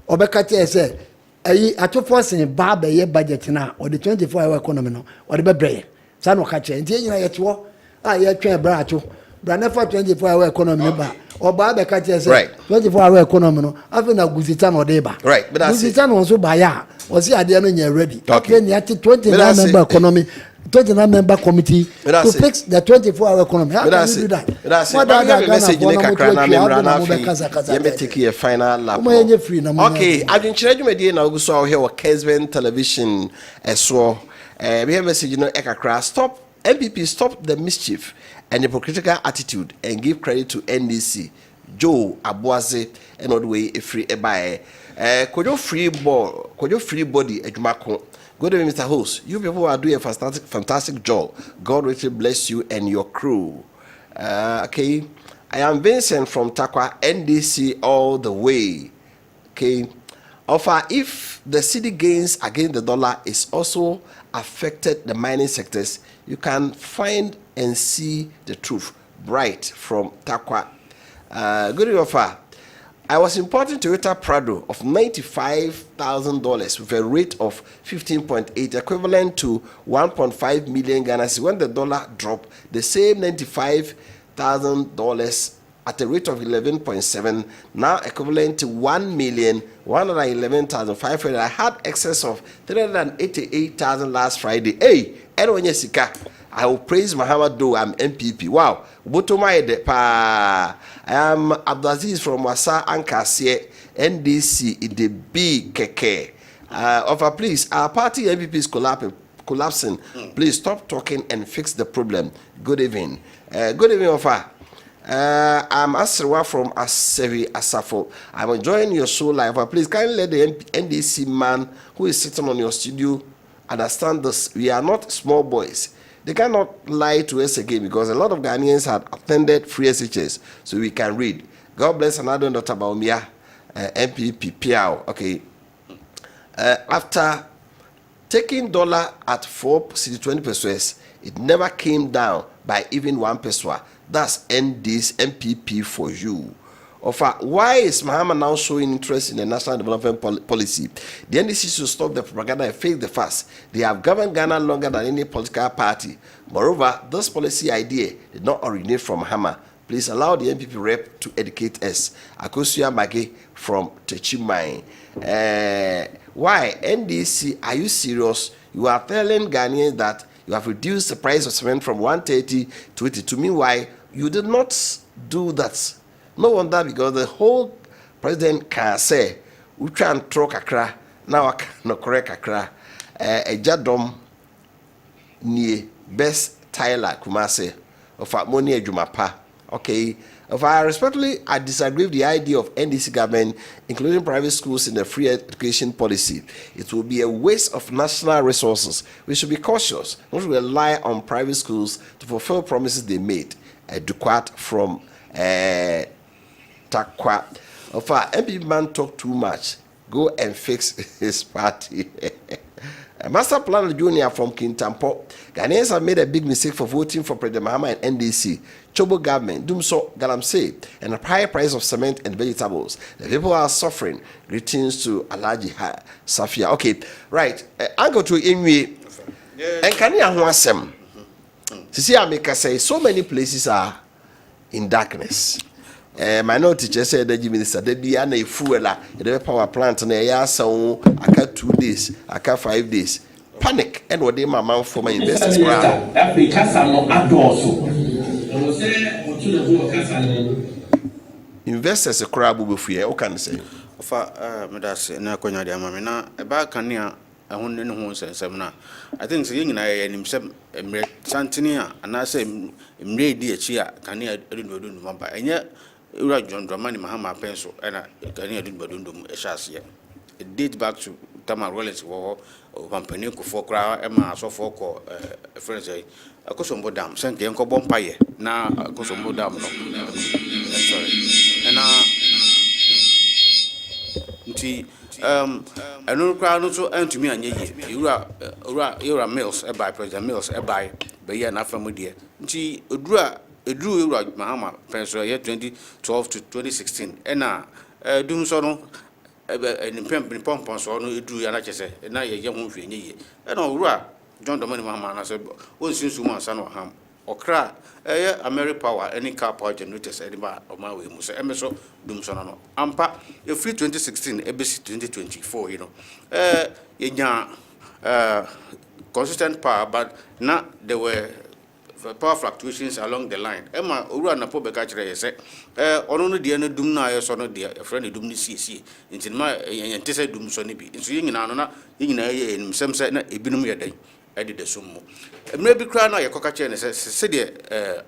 obeka che say atofo sen ba be ye budget na o de 24-hour economy no o de be breye sa no ka che ntie nyina ye to a ye twen bra ato bra na fa 24-hour economy ba o ba be ka che say 24-hour economy no afi na guzita no de ba right but that's guzita no so ba ya o si ade no nya ready okay ni ati 29 member economy 29 member committee to fix the 24-hour economy. How can you do that? What that message in the Kakrana member you may take a final lap. Okay, Adwenkyere Dwumadi na ogu so here with Kessben television so we have message in Ekakra stop MPP stop the mischief and hypocritical attitude and give credit to NDC Joe Abuaze and all the way free by kojo free body adwumako. Good evening, Mr. Host. You people are doing a fantastic job. God richly bless you and your crew. Okay. I am Vincent from Takwa, NDC all the way. Okay. Offer if the city gains against the dollar is also affected the mining sectors, you can find and see the truth. Bright from Takwa. Good evening, offer. I was importing Toyota Prado of $95,000 with a rate of 15.8, equivalent to 1.5 million Ghana cedis. When the dollar dropped, the same $95,000 at a rate of 11.7, now equivalent to 1,111,500. I had excess of 388,000 last Friday. Hey, Adwenkyere Sika. I will praise Muhammad though I'm MPP. Wow. Botoma de pa. I am Abdulaziz from Wasa Ankasiye NDC in the B Keke. Offer, please, our party MPP is collapsing. Please stop talking and fix the problem. Good evening. Good evening, Offer. I'm Asrewa from Asevi Asafo. I'm enjoying your show live. Please kindly let the NDC man who is sitting on your studio understand this. We are not small boys. They cannot lie to us again because a lot of Ghanaians had attended free SHS, so we can read. God bless another Dr. Baumia, MPP Piao. Okay. After taking dollar at 4.20 pesos, it never came down by even 1 peso. That's ND's MPP for you. Why is Mahama now showing interest in the national development policy? The NDC should stop the propaganda and fake the facts. They have governed Ghana longer than any political party. Moreover, this policy idea did not originate from Mahama. Please allow the MPP rep to educate us. Akosia Mage from Techimai. Why? NDC, are you serious? You are telling Ghanaians that you have reduced the price of cement from 130 to 82. Meanwhile, you did not do that. No wonder, because the whole president can say, we try and throw kakra, now I can correct kakra. A jadom near best Tyler Kumase of Monia Jumapa. Okay. Respectfully, I disagree with the idea of NDC government including private schools in the free education policy. It will be a waste of national resources. We should be cautious, not rely on private schools to fulfill promises they made. Duquat from Takwa. MPP man talk too much. Go and fix his party. Master Plan Junior from Kintampo. Ghanaians have made a big mistake for voting for President Mahama and NDC. Chobo government, Dumso Galamsey, and a high price of cement and vegetables. The people are suffering. Greetings to Alaji Safia. Okay, right. I go to Inwi. And can you answer? See, I make say so many places are in darkness. My no teacher said that minister they be an a fuela, the power plant and a so I got 2 days, I got 5 days. Panic and what they my mouth for my investors. Investors a crab will be free. What can I say? Medas na konya dia mame na e ba kanea ehun ne ho nsensem na I think say nyina ye nim sem emre santini a ana say emre di echi a kanea edunodun maba enye ura John Dramani Mahama penso na kanea edunodun e hase it dates back to Tama Rollins wo company ko for kra e ma so for ko friends say akosombo dam senke enko bompaye na akosombo dam no sorry and nti enu kra no so antumi anye yi ura mills e by President Mills e by be ye na famu de nti eduru ura Mahama penso ye 2012 to 2016 ena dum so no ni pompon so no eduru ya na chese na ye ho hwe nye yi ena ura John Domani Mahama na so won sinsu mu ansa no ham okra American power any car power generators ediba oma we mu so emeso dum so no ampa e free 2016 ebesi 2024 you know yenya consistent power but now there were power fluctuations along the line ema owura na po be ka kire yese ono no de na dum na ayo so no de friend dum ni siesie nti ma yente se dum so ne bi nso yingina no na yingina ye nim semse na ebinum ye dan edi de summo emre bi kra na ye koka che ne se de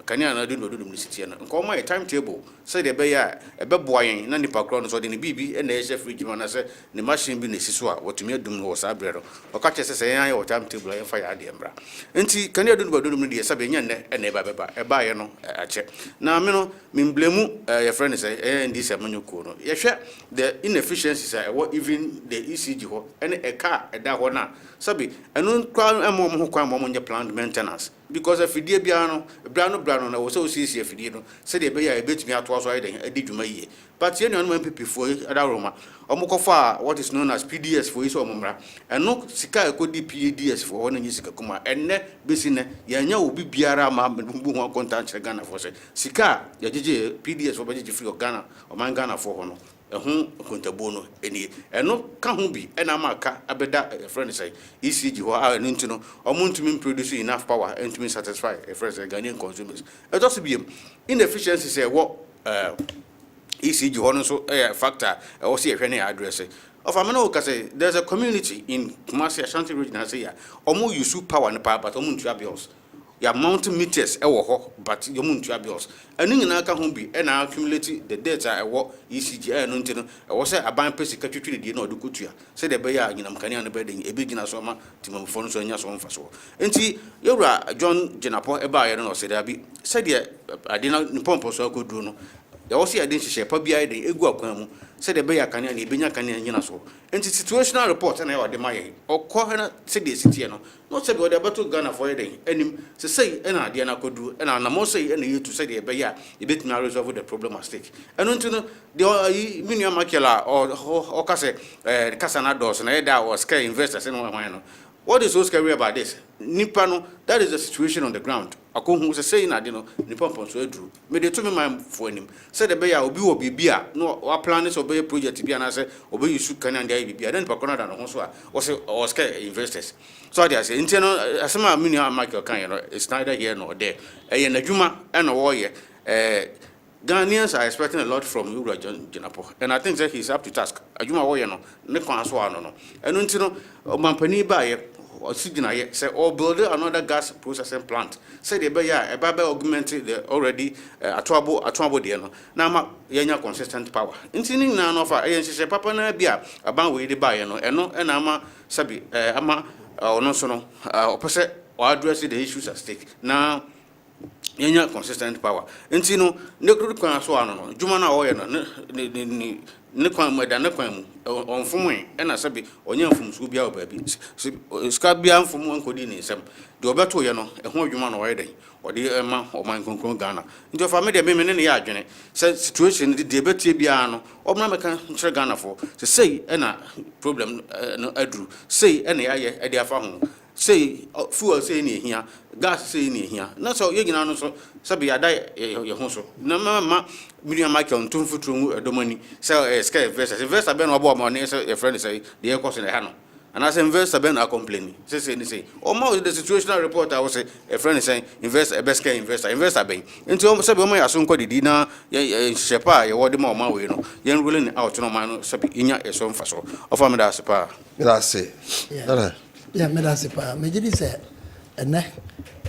kania na dum dum ni sitie na nko ma timetable se de be ya ebe boyen na nipa kra no so de ne bibi na ye chef fridge man na se ne machine bi na siso a wotumi adum no sa brero oka che se yan ye timetable ye fa ya de embra nti kania dum ni de se be nya ne e na eba ye no ache na me no memblemu ye friend say ndi se manyuko no ye hwe the inefficiencies even the ECG ho ene e car e da ho na sabi enu kwa mo kwan mo nye planned maintenance because if die bia no brano na wo so sisi afidie no se de be ya ebetumi ato so ayede edi dwuma yie but ye no MPP for adaroma omukofa what is known as PDS for iso omumra enu sika ekodi PDS for ho na nyi sika kuma enne besi ne ya nya obi biara ma bu ho contact Ghana for se sika ya jeje PDS for beje free Ghana o man Ghana for ho no ɛho kontabuo no ɛnie ɛno ka ho bi ɛna ma ka abɛda friend say ECG hɔ a ɛno nti no ɔmo ntumi produce enough power ntumi satisfy friend say Ghanaian consumers ɛtɔ so biem inefficiency say ɛwɔ ECG hɔ no so factor ɛwɔ se ɛhwɛ ne address of ameno ka say there's a community in Kumasi Ashanti region has say ɔmo use power ne power but ɔmo ntua bills ya mountain meters ɛwɔ hɔ but ɔmo ntua bills ɛno nyinaa ka ho bi ɛna accumulate the data ɛwɔ ECG ɛno nti no ɛwɔ sɛ aban pesi ka twitwi die na ɔde kotua sɛ de bɛyɛ a nyinam kanea no bɛden ɛbɛgyina so ma timamfo no so anya so mfa so enti yɛwura John Jenapo ɛba yɛ no ɔsɛ da bi sɛ de ade na nimpɔmpɔ so akoduro no yɛwɔ sɛ yɛde nhyehyɛ pa biara de egu akwan mu sɛ de bɛyɛ kanea ne ɛbɛnya kanea nyina so enti situational report na yɛwɔ de ma yɛ ɔkɔ na sɛ de sitie no no sɛ de abato Ghana for yɛden anim sɛ sɛ ɛna ade na akoduro ɛna na mo sɛ ɛna yɛtu sɛ de bɛyɛ a yɛbɛtumi resolve the problem at stake ɛno nti no de minua makela ɔka sɛ kasa na dɔs na yɛda or scare investors no hwan no. What is so scary about this? Nipa no, that is the situation on the ground. Akohu se say na de no nipa ponso aduru. Me de to me man for anim. Say the be ya obi wo bibia no wa plan so be project bia na say obi use kan and dey bibia. Then nipa kono da no ho so a wo say or scare investors. So I say nti no asema minua Michael kan you know it's neither here nor there. Eye na dwuma e no wo ye Ghanaians are expecting a lot from you, John Jenapo, and I think that he's up to task. Ajuma wo ye no ne kwan so ano no. Eno nti no mampani ba ye or Sidina say or build another gas processing plant. Say the beya a baba augment the already atwabo de no. Now ma yenya consistent power. Intini na no fa ayen papa na bia aban we de ba no eno na ama sabi ama ono so no opese or address the issues at stake. Now yenya consistent power. Intino ne kwan so ano no. Juma na wo ye no ne kwan mu da ne kwan mu onfomwe na sabi onya mfumsu bia obabi ska bia mfumu ankodi ne nsem de obeto ye no eho adwuma no wayeden ode ema oman konkron Ghana nti ofa me de me ne ya adwene se situation de betie bia no omna meka nkyere Ghana fo se sei na problem no aduru sei na ya ye e de afa ho sei fuel sei ne hia gas sei ne hia na so ye gina no so sabi ada ye ho so na ma million Michael on tumfutru mu edomani say scare investor ben obo ma ne say your friend say the e cost in the ha no and as investor ben are complaining say o ma the situational report I was say a friend say investor best care investor ben into say o ma yaso nko didi na ye shepa ye wode ma o ma we no ye rolling out no man no sabi inya eso mfa so ofa me da sepa yeah me da sepa me jidi say ene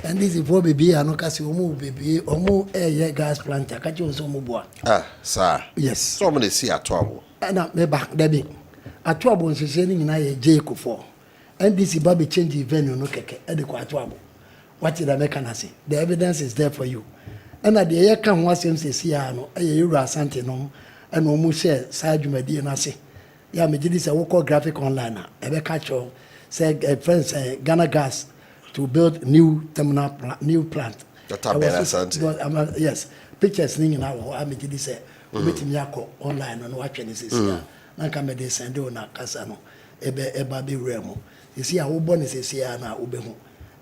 and this is for baby ano kasi omo baby omo gas plant akachi oso omo boa sir yes so mo dey see atoabo na me back dabi atoabo nsese ni nyina ye jeko for and this is baby change the venue no keke e de ko atoabo what did I make an say the evidence is there for you and at the ye kan ho asem sesi ya no ye yuru asante no and omo share side dwumadi na say ya me gidi say wo call graphic online na e be catch say friends Ghana Gas to build new terminal new plant. Yes, pictures ning na wo amegi di say obetimi akọ online no watch ne sesi na ka me dey send o na kasa no eba be remo sesi a wo bo ne sesi na obehu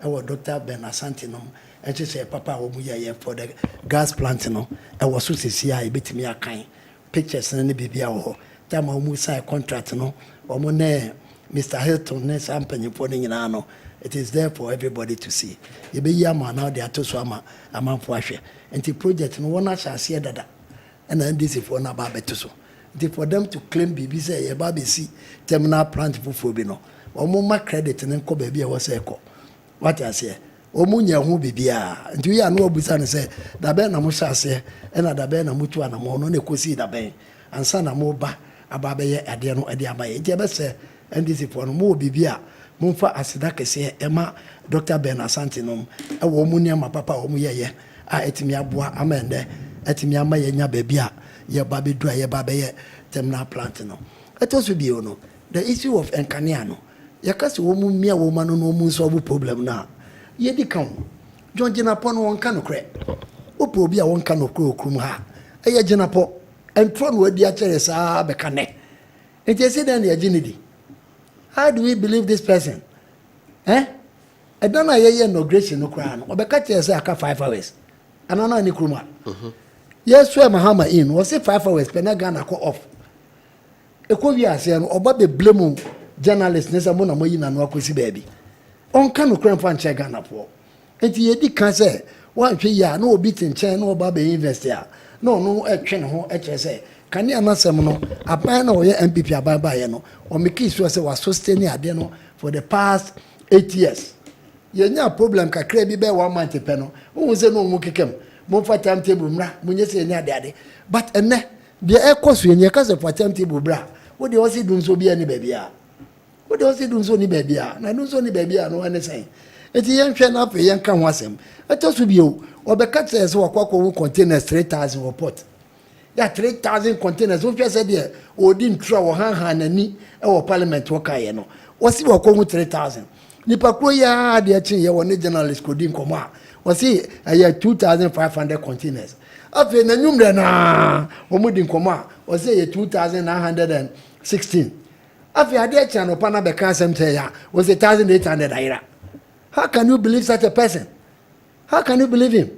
e wo Dr. Ben Asante no e che say papa wo mu ye for the gas plant no e wo so sesi a ebetimi akan pictures ne bibia wo time wo mu sign contract no wo mu ne Mr. Hilton ne sampany for ne nyina no. It is there for everybody to see. You be yama now they are to swama a man for share. And the project no one shall see dada. And then this is for na babe to so. For them to claim baby say a baby see terminal plant for phobino. Or more credit and then co baby was echo. What I say? Omunya hu bibia. And we are no busan say da ben na musha say and da ben na mutu na mo no ne kosi da ben. And sana mo ba ababe ye ade no ade abaye. Nti be say and this is for no mo bibia. Mumfa asida kese ema Dr. Ben Asante nom e wo mu niam papa wo mu yeye a etimi aboa amende etimi ama ye nya baby a ye ba be du ye ba be ye terminal plant no etoso bi no the issue of Enkanea no ye kase wo mu mia wo ma no no mu solve problem na ye di kan John Jenapo no won ka no kre opo bi a won ka no kre okrum ha e ye Jenapo entro no adi a kere sa be ka ne enti se den ye ginidi. How do we believe this person? I don't know your inauguration no crown. Or because you say I 5 hours. I don't know any kruma. Yes, swear Mahama in was it 5 hours, Penagana go off. ekowi ase no oba be blame journalist ne say mo na mo yi na no akosi baabi on kan no kran fan check Ghana po enti ye di kan say wan hwe ya na obi tinchen na oba be invest ya no etwe ne ho eche say kan ya nasem no aban na oye MPP aban ba ye no o make sure say was sustain ade no for the past 8 years ye nya problem kakra bi be 1 month pe no wo say no mo kekem mo fa timetable mra mo nye say nya ade but enne de e koso ye ka say for timetable bra wo de o si dun so bi ani ba bia wo de o si dun so ni ba bia na dun so ni ba bia no ane say eti yen hwe na afi yen ka ho asem etoso bi o obeka say so wakwa containers 3000 report ya 3000 containers wo hwe say de odi ntra wo han nani e wo parliament wo ka ye no wo si wakwa 3000 nipa kro ya de achi ye wo ne journalist kodi nkomo a wo si aya 2500 containers afi na nyumre na wo mudi nkomo a wo si ye 2916 afi ade achi no pa na be ka asem say ya wo si 1800 aira. How can you believe such a person? How can you believe him?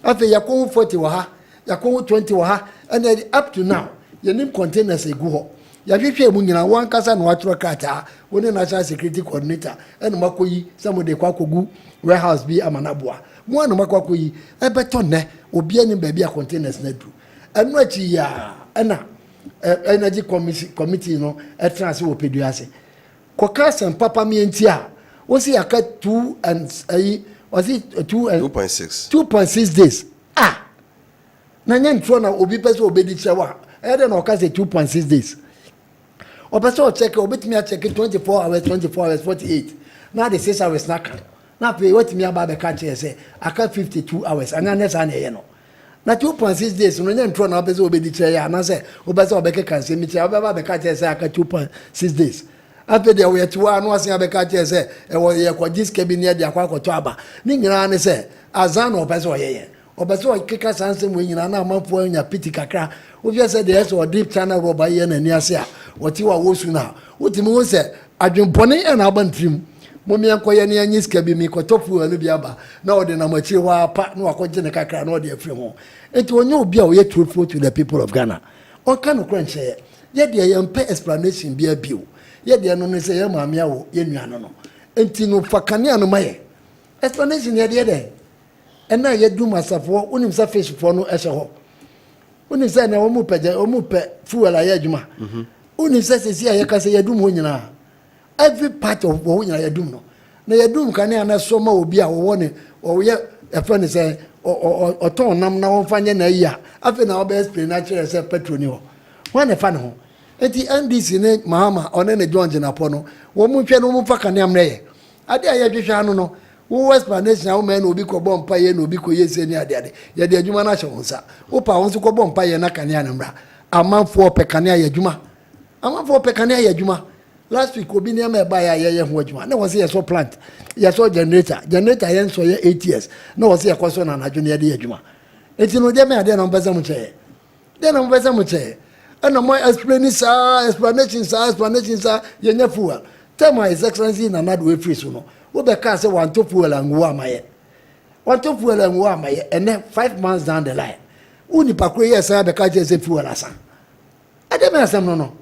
After Yakon 40 waha, Yakon 20 waha, and then up to now, your name containers a go. Yavipe Munina, one casa no watcher kata, one national security coordinator, and Makoyi, some of the Kwakogu, warehouse be a manabua. One Makoyi, a betone, or be any baby a containers nedru. And what ya, Anna, energy committee, no, a transfer pediase. Kokas and Papa me and Tia. Was he a cut 2 and was it 2.6 days? Ah, Nanyan Trona obi peso obedi chawa. I don't know, 2.6 days. Or person check obit me check 24 hours, 48. Now they 6 hours snack. Now pay what me about the country say. I cut 52 hours. And then no. Now 2.6 days. No Nanyan Trona peso obedi chawa. And I say obeso obeke can say me chawa. The country say I cut 2.6 days. After the way to one was in a say, and was a quadis cabin near the Aquacotaba. Ningan say, Azan or Peso ye. Or Peso kick us answer when you are now month for your pity cacra. Who just said there's a deep channel rob by yen and near say, what you are worse now. What you say, I drink pony and Alban trim. Mommy and Koyani and Nis cabin me cotopu and Lubiaba. Now the Namachiwa, part no according cacra, no dear frame. It will no be yet truthful to the people of Ghana. What kind of crunch here? Yet the young pay explanation be a bill. Ye de no say ye maamia wo ye nuano no enti no fakane no maye explanation ye de e na ye du masafo unim sa fish fo no ehye ho unim say na wo mu pe fuel aye adwuma unim say se ye ka say ye dum ho nyina every part of wo nyina ye dum no na ye dum kane ana so ma obi a wo ne wo ye e friend say o ton nam na wo fanye na yi a afi na wo be explain na chere say petrol ni ho wan e fa ne ho eti NDC ne Mahama one ne John Jenapo no wo mu hwe no mu fa kanem na ye ade aye hwehwa no no wo explanation wo man obi ko bom pa ye na obi ko yese ni ade ye de adwuma na hye wonsa wo pa won so ko bom pa ye na kane anamra amanfo pe kane aye adwuma amanfo pe kane aye adwuma last week obi ne ma ba ye ho adwuma na wo se ye so plant ye so generator ye so ye 8 years na wo se ye ko so na adwuma ye de adwuma eti no de me ade na mpesa mu che de na mpesa mu che and my explanation, you never tell my excellency in another way free soon. What the car say one to fuel and Wamaye. One to fuel and Wamaye, and then 5 months down the line. Uni Pakuya say the car is a fuel as I don't know no.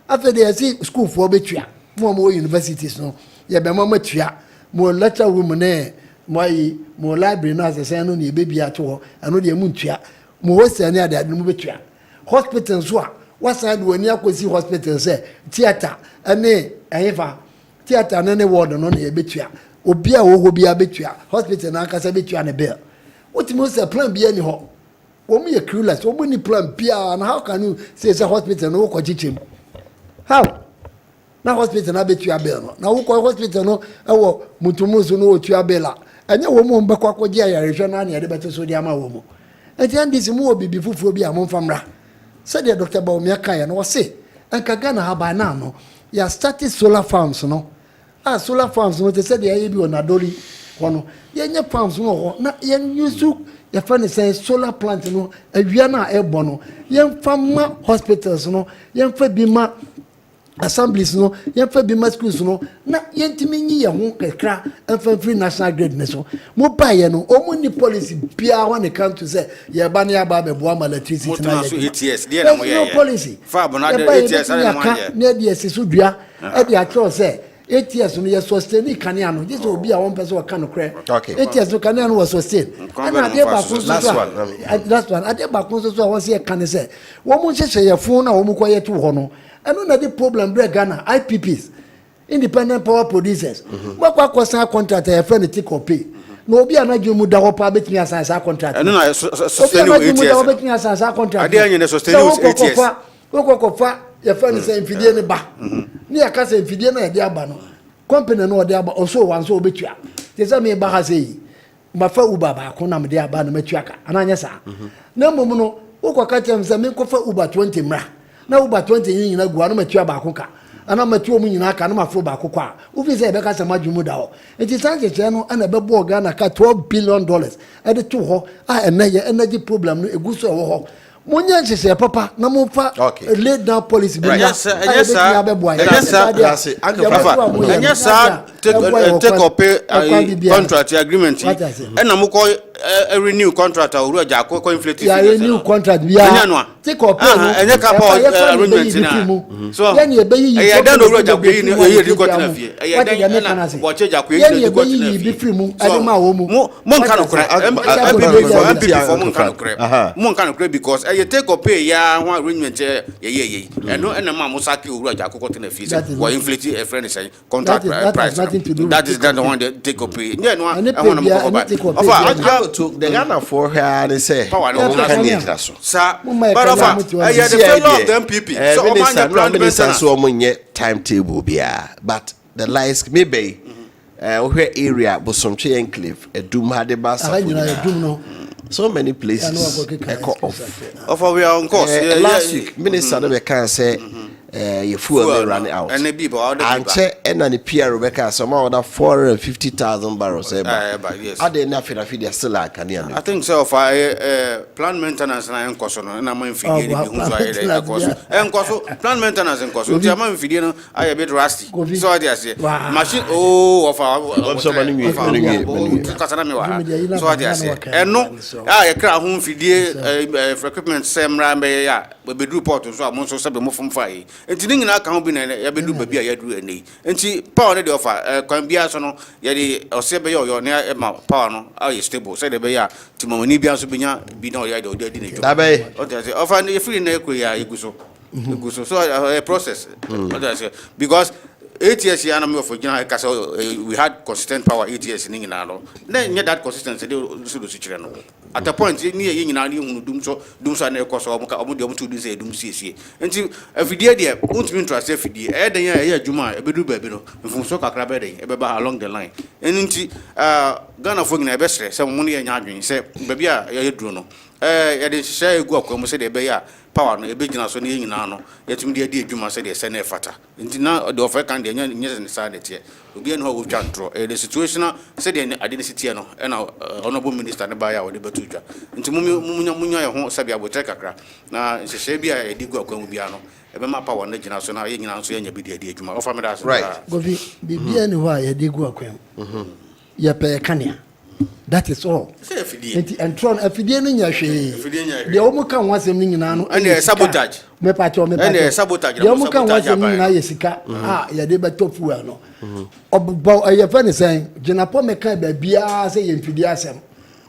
After they see school for betria, more universities no. Ya be mama tria, more lecture woman more library now as say no ni baby at all, and no the moon tria, more say near that no betria. Hospitals what side when you go see hospitals say theater and ever theater and any ward on a betua obia wo be a betua hospital na kasa betua ne bill what most a plan be any ho wo me clueless wo ni plan bia and how can you say it's a hospital no ko chichim how na hospital na betua bill no na wo ko hospital no e wo mutumuzu no otua bill a enye wo mo mbekwa akogye ayarehwe na na ye de beto so dia ma wo mo enti this mu obi fufuo bi a mo famra said the Dr. Baumia no say and Kagana haba na no ya started solar farms no solar farms no they said they be on adori no ye farms no na ye use your friend say solar plant no awia na e bo no ye fama hospitals no ye fa bi ma assemblies no yɛmfa bi ma schools no na yɛntimi nyi yɛ ho kakra ɛmfa free national grade ne so mo baayɛ no ɔmo ni policy bia when it comes to say yɛba ne yɛba bɛboa ma electricity na yɛ no policy fa abona de ATS na mo yɛ na de asiso dua ɛde akyerɛ sɛ ATS no yɛ sustain kanea no this obi a wɔn pɛ sɛ wɔka no korɛ ATS no kanea no wɔ sustain ɛna ade ba ko so last one ade ba ko so a wɔn sɛ ka ne sɛ wɔn mo hyehyɛ yɛ phone na wɔn mo kɔ yɛ to hɔ no ɛno na de problem bre Ghana IPPs independent power producers wɔkɔ akɔsan contract yɛ fɛ ne take or pay no obi anadwo mu da hɔ pa betumi asan sa contract ɛno na sustain ATS betumi asan sa contract ade anya ne sustain ATS wɔkɔ yɛ fɛ ne sɛ mfidie ne ba ne yɛ ka sɛ mfidie na yɛ de aba no company no ɔde aba ɔso wan so obetua te sɛ me ba ha sɛ yi mafa uber ba ko na me de aba no matua ka ananya saa na mmom no wokɔ ka kyerɛ me sɛ me nkɔfa uber 20 mra na uber 20 yin nyina gu ano matua ba ko ka ana matua mu nyina ka na mafro ba ko kwa wo fi sɛ ɛbɛka sɛ madwumu da hɔ enti sankyekye no ana bɛbɔ Ghana ka $12 billion ɛde to hɔ a ɛnɛ yɛ energy problem no egu so ɛwɔ hɔ Monya nhyehyɛ papa na momfa lay down policy bi na take up contract agreement and moko renew contract or roja ko inflate renew contract bi take up enye couple arrangement na so e dan roja ko yi e di got na fie e dan na bo cheja ko yi di got na fie free mu ade ma wo mu mo nka no kra for mo nka no kra mo nka no kra because you take up ya one arrangement ye no and ma mo saki owura ja kokko na fee for inflate a friend say contract price that is the one they take up yeah no I want to to the Ghana for her they say power no can get that so but the fellow of the MPP so man the plan so omonye timetable bia but the lies maybe where area Bosomche enclave edum hade basa so many places echo of we are on course last week minister they can say your fuel running out and check and the PR Rebecca some other 450,000 barrels yes are they enough they still like I think so for plan maintenance na enkoso no na man fidie bi hu so ayere enkoso plan maintenance enkoso ti man fidie no aye bit rusty so they say machine of kasana me wa so they say eno aye kra hu fidie equipment semra me ya be do report so amon so se be mo fom fa yi enti ni nyina ka ho bi na ya be do ba bi a ya duru eni enti power ne de offer kwan bia so no ya de ose be yo ne ma power no aye stable so de be ya ti mamani bia so benya bi na ya de odi adi ne jo o de say offer ne free na ekwe ya iguso so a process o de say because 8 years ya na me for gina ka so we had consistent power 8 years ni nyina no na nye that consistency de so do chire no at a point ni ye nyina ni hunu dum so na ekoso omo de omo to do say dum siesie enti afidie de untimi interest afidie e den ya adwuma e bedu ba bi no mfum so kakra be den e be ba along the line enti Ghana fo nyina e be sere se mo ne ya nya adwen se ba bi a ya duro no ya de hye egu akwam se de be ya power no e be gina so ne nyina no yetimi de adi adwuma se de se na fata enti na de offer kan de nya ne sa de tie obi en ho wo twantro the situation se de ade ne sitie no e na honorable minister ne ba ya wo de betu dwa enti munya ye ho sabi abotre kakra na hye bi a edi gu akwam bia no e be ma power na gina so na ye nyina so ye nya bi de adi adwuma offer me da so right govi bibia ne ho a ye de gu akwam ye pe kanea that is all and tron afidie no nya hwe de o mu kan wasem ni nyina no and sabotage me pa cho and sabotage de o mu kan wasem ni nyina ye sika ya de be tofu no obo ye fa ne sen ginapo me kan ba bia se ye mfidie asem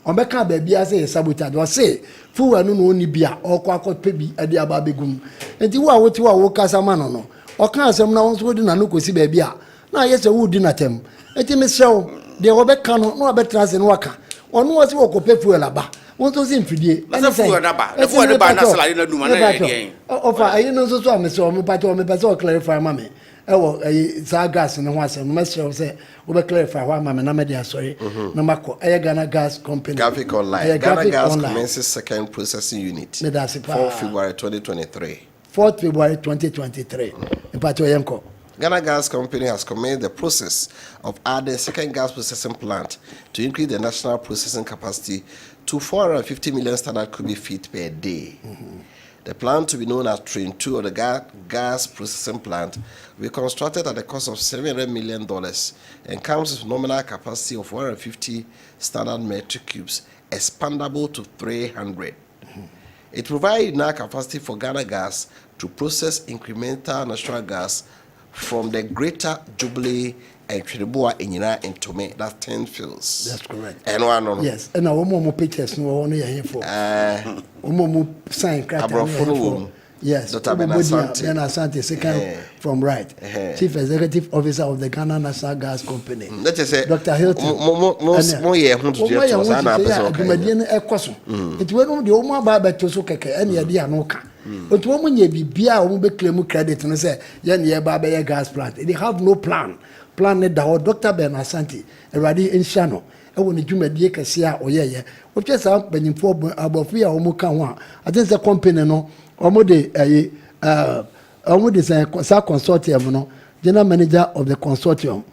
o be kan ba bia se ye sabotage o se fuwa no no ni bia o kwa akotpe bi ade aba begum enti wo a woti wo kasa ma no o kan asem na won so di na no kosi ba bia na ye se wo di na tem enti me sew de Rebecca no abetrase no waka onu wose wo kope fuel aba won so sin fidie na fuel da ba na salary na duma na ye ofa ayi no so am so me pato me pese o clarify ma me e wo za gas no ho asem no mesre say wo be clarify wa ma me na me dey sorry na mako Ghana Gas Company graphic online Ghana Gas commences second processing unit 4 February 2023 4th February 2023 e pato yenko Ghana Gas Company has commenced the process of adding second gas processing plant to increase the national processing capacity to 450 million standard cubic feet per day. The plant, to be known as Train 2 of the gas processing plant, will be constructed at the cost of $700 million and comes with nominal capacity of 150 standard metric cubes, expandable to 300. It provides enough capacity for Ghana Gas to process incremental natural gas from the greater Jubilee and Chiriboa in Tome. That's 10 fields. That's correct. And one yes. And now one more pictures no one here for. One more sign crack. Yes. Dr. Ben Asante, second from right. Chief Executive Officer of the Ghana National Gas Company. Let's just say Dr. Hilton. More year who to it won't the Oma Baba to so keke any idea no ka. But woman ye be bia who be claim credit and say, Yan ye Baba gas plant. They have no plan. Planet the Dr. Ben Asante, a ready in Shano. I want to make a Cassia or ye. Which is up when you above fear or Mukawa. I think the company no. Omode is a consortium, no, general manager of the consortium.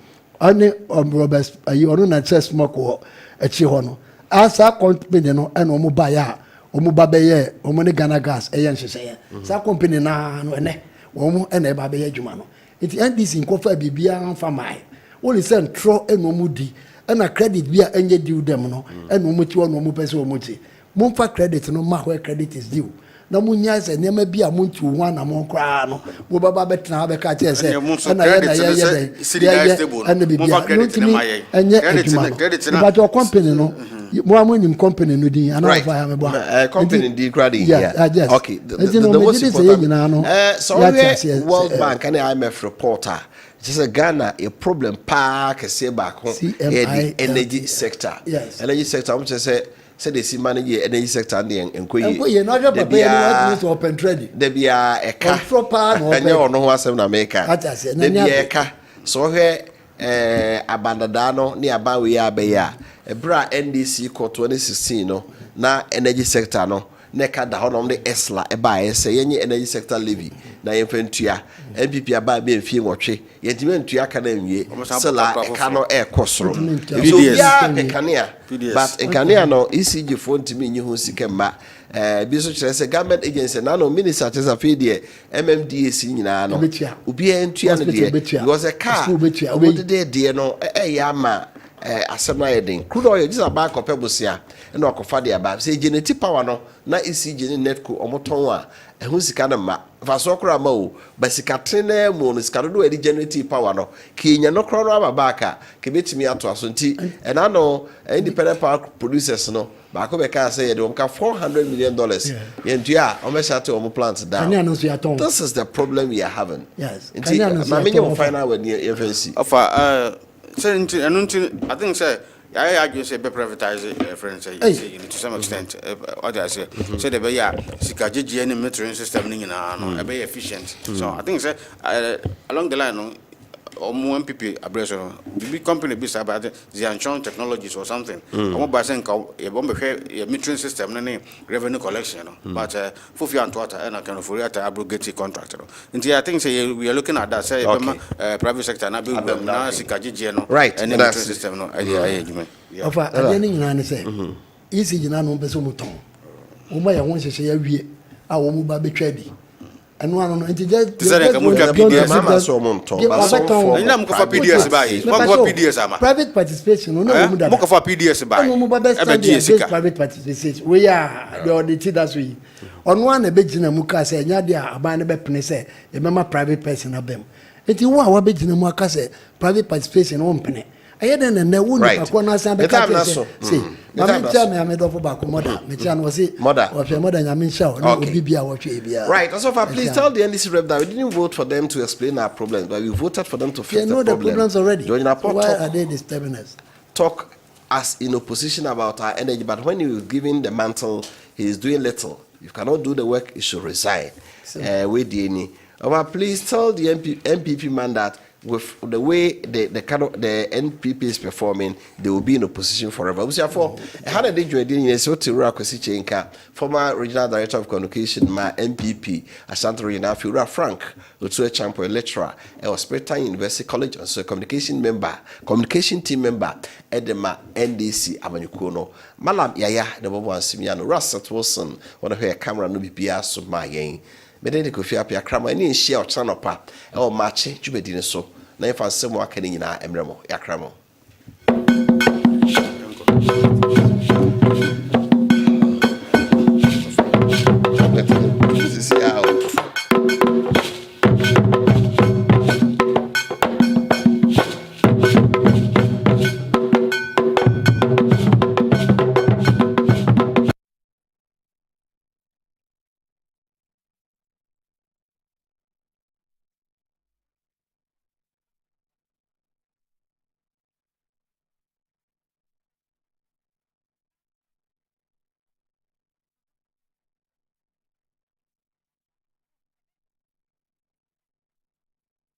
Only Robert, you are not just smoke or a chihono. As a company, no, and Omubaya, Omubabe, Omone Ghana Gas, a Yansha say, Sa company na no, and a Babe Jumano. It ends in Kofa Bibia for my only send Tro and Momudi, and a credit via any due demono, and Momutua no Mupeso Muti. Mumfa credit no matter where credit is due. Na munya se ne ma bia muntu wan na mon kra no wo baba betena be ka che se na ye na bibia credit but your company no mo amonim company no din ana fa ya me bo company di credit yeah okay the most important so World Bank and IMF reporter just a Ghana a problem pa kese back home the energy sector energy sector which say they see manage energy sector and enkoye no just prepare to open trade there be a car and you know what some America there be a car so here abandadano ni aba we ya be ya e bra NDC ko 2016 no na energy sector no neka da honom de esla e ba ese yenye energy sector levy na yemfentua MPP aba be mfie nwotwe yentimentua ka na nwie sela e ka no e kosoro so ya mekania but ekania no ECG phone timi nyi ho sikema bi so kire se government agency na no minister tesa fedie MMDAC nyina no obi entua no de because a car obi de no ya ma asema yedin crude oil just about kopebosia e no akofa de aba say genetic power no na ECG netco omoton a ehun sika na ma fa so kra ma o basika tene mo no sika do e genetic power no kinya no kro no aba ka ke betimi ato aso nti e na no independent power producers no ba ko be ka say yede ka $400 million yentua o me shate o mo plant down this is the problem we are having yes na me you final when you fancy I think say I just say be privatize friends to some extent what I say so the be ya sikajeje any metering system ni na no be efficient so I think say along the line no omo MPP abraso big company be say about the Zianchon Technologies or something omo ba say nka e bombe hwe metering system no revenue collection no but Fofi and Water and kind of for at abrogate contract no nti I think say we are looking at that say private sector na be na sikajeje no and metering system no ofa adeni nyina ne say isi nyina no be so muton omo ya won hye ya wie a wo mu ba betwa di anu anu nti just mama so mom to ba so for ina mko fa PDS bae mko PDS ama private participation no no mu da mko fa PDS bae no mu ba best private participation we are the audited as we onu an be gina mu ka say nya dia aban ne be pene say e mema private person abem nti wo a wa be gina mu aka say private participation no pene ayeden na wo ni akọ na san be ka say mama tell me amedofo ba ko moda me tell no say moda nyame nsha no obi bia wo hwe bia right so far please tell the NDC rep that we didn't vote for them to explain our problems but we voted for them to fix the problem. They know the problems already. So why are they disturbing us? Talk as in opposition about our energy but when you giving the mantle he is doing little. You cannot do the work, you should resign. Please tell the MPP man that with the way the kind of the NPP is performing, they will be in opposition forever. We say for how did you do so to Rakosi Chenka, former regional director of communication, my NPP, Ashanti Regional Fura Frank, Lutua Champion lecturer, I was Springtime University College, and so communication team member, Edema NDC Amanyukono, Malam Yaya, the Bobo and Simiano, Russell Wilson, one of her camera no BPS so my gang. Medeni Kofi Appiah krama ni nhyia ochana pa e o mache dwumadine so na ifa nsem aka ni nyina emremo yakramo